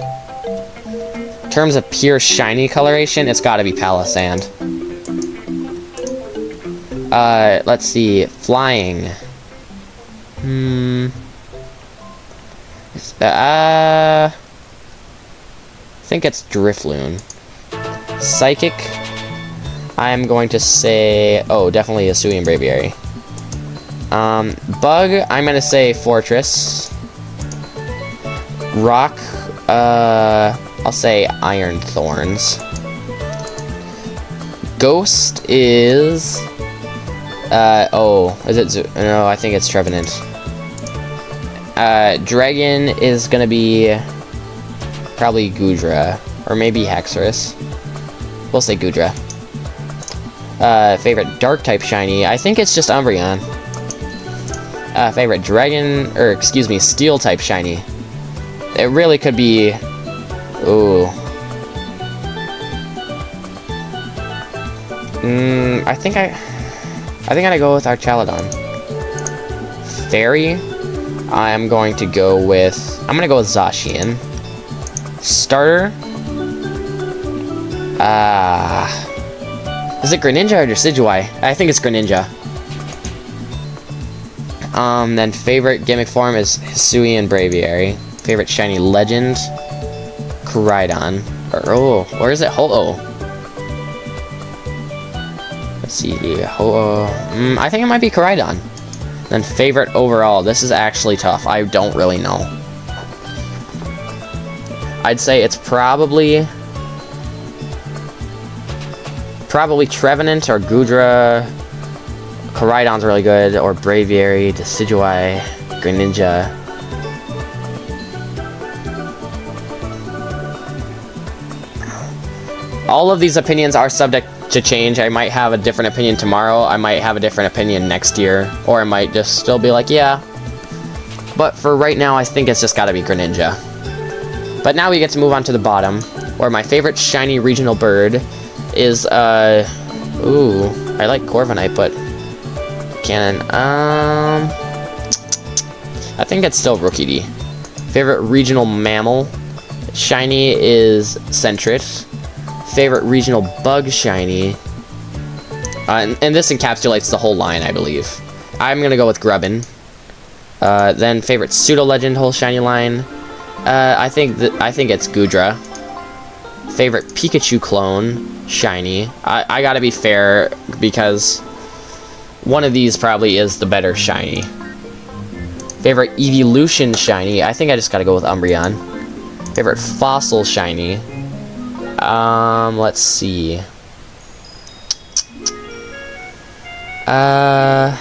terms of pure shiny coloration, it's gotta be Palossand. Let's see. Flying. I think it's Drifloon. Psychic, I'm going to say... Oh, definitely Hisui and Braviary. Bug, I'm going to say Fortress. Rock, I'll say Iron Thorns. Ghost is... is it no, I think it's Trevenant. Dragon is gonna be probably Goodra, or maybe Haxorus. We'll say Goodra. Favorite dark type shiny, I think it's just Umbreon. Favorite dragon, or excuse me, steel type shiny. It really could be... Ooh. I think I gotta go with Archaludon. Fairy, I'm going to go with... I'm gonna go with Zacian. Starter... Is it Greninja or Decidueye? I think it's Greninja. Then favorite gimmick form is Hisuian Braviary. Favorite shiny legend, Koraidon. Or is it Ho-Oh? Let's see, Ho-Oh. I think it might be Koraidon. Then favorite overall. This is actually tough. I don't really know. I'd say it's probably Trevenant or Goodra. Koraidon's really good, or Braviary, Decidueye, Greninja. All of these opinions are subject to change. I might have a different opinion tomorrow, I might have a different opinion next year, or I might just still be like, yeah. But for right now, I think it's just gotta be Greninja. But now we get to move on to the bottom, where my favorite shiny regional bird is, ooh, I like Corviknight, but Cannon, I think it's still Rookidee. Favorite regional mammal shiny is Sentret. Favorite regional bug shiny, and this encapsulates the whole line, I believe. I'm gonna go with Grubbin. Then favorite pseudo legend whole shiny line, I think it's Goodra. Favorite Pikachu clone shiny. I gotta be fair because one of these probably is the better shiny. Favorite evolution shiny, I think I just gotta go with Umbreon. Favorite fossil shiny. Let's see. I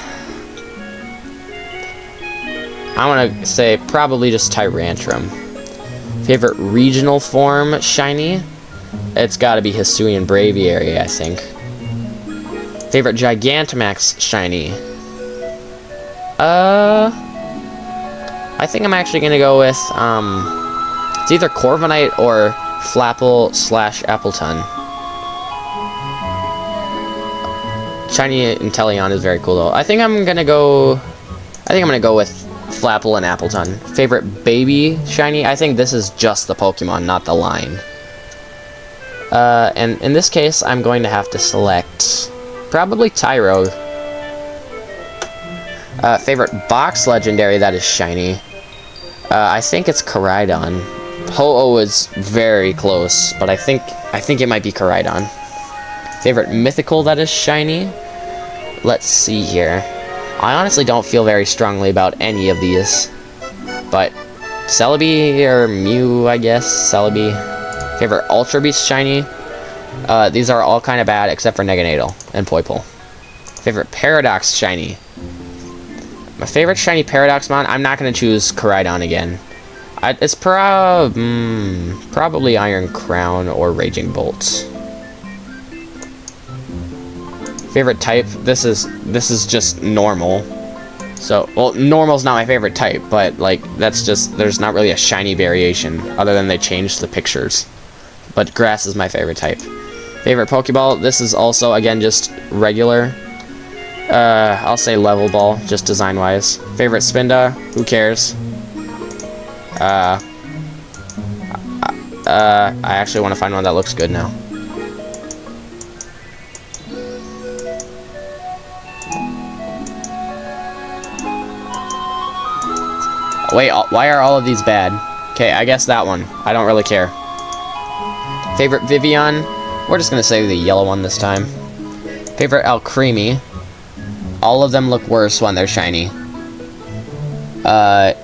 want to say probably just Tyrantrum. Favorite regional form shiny? It's got to be Hisuian Braviary, I think. Favorite Gigantamax shiny? I think I'm actually gonna go with it's either Corviknight or Flapple/Appleton. Shiny Inteleon is very cool though. I think I'm gonna go with Flapple and Appleton. Favorite baby shiny? I think this is just the Pokemon, not the line. And in this case, I'm going to have to select probably Tyro. Favorite box legendary that is shiny? I think it's Koraidon. Ho-Oh is very close, but I think it might be Koraidon. Favorite mythical that is shiny? Let's see here. I honestly don't feel very strongly about any of these, but Celebi or Mew, I guess. Celebi. Favorite Ultra Beast shiny? These are all kind of bad except for Neganadel and Poipole. Favorite Paradox shiny? My favorite shiny Paradox Mon, I'm not going to choose Koraidon again. It's probably Iron Crown or Raging Bolt. Favorite type? This is just normal. So, well, normal's not my favorite type, but like that's just, there's not really a shiny variation other than they changed the pictures. But grass is my favorite type. Favorite Pokeball? This is also again just regular. I'll say level ball, just design-wise. Favorite Spinda? Who cares? I actually want to find one that looks good now. Wait, why are all of these bad? Okay, I guess that one. I don't really care. Favorite Vivian? We're just gonna say the yellow one this time. Favorite Alcremie? All of them look worse when they're shiny. Am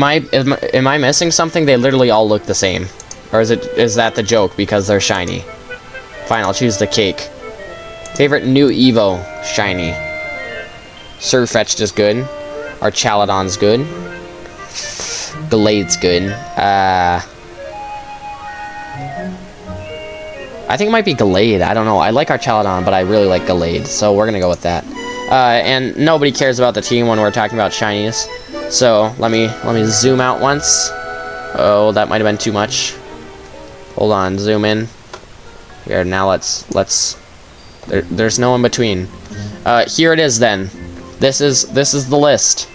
I missing something? They literally all look the same. Or is that the joke because they're shiny? Fine, I'll choose the cake. Favorite new Evo shiny? Surfetched is good. Our Chaladon's good. Galade's good. I think it might be Galade. I don't know. I like our Chaladon, but I really like Galade, so we're gonna go with that. And nobody cares about the team when we're talking about shinies. So let me zoom out once. Oh, that might have been too much. Hold on, zoom in. Here, now let's. There's no in between. Here it is then. This is the list.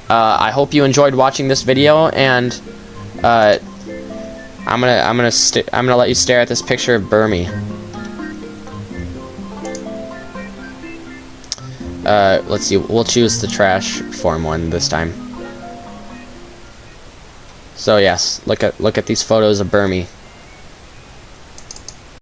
I hope you enjoyed watching this video, and I'm gonna let you stare at this picture of Burmy. let's see, we'll choose the trash form one this time. So yes, look at these photos of Burmy.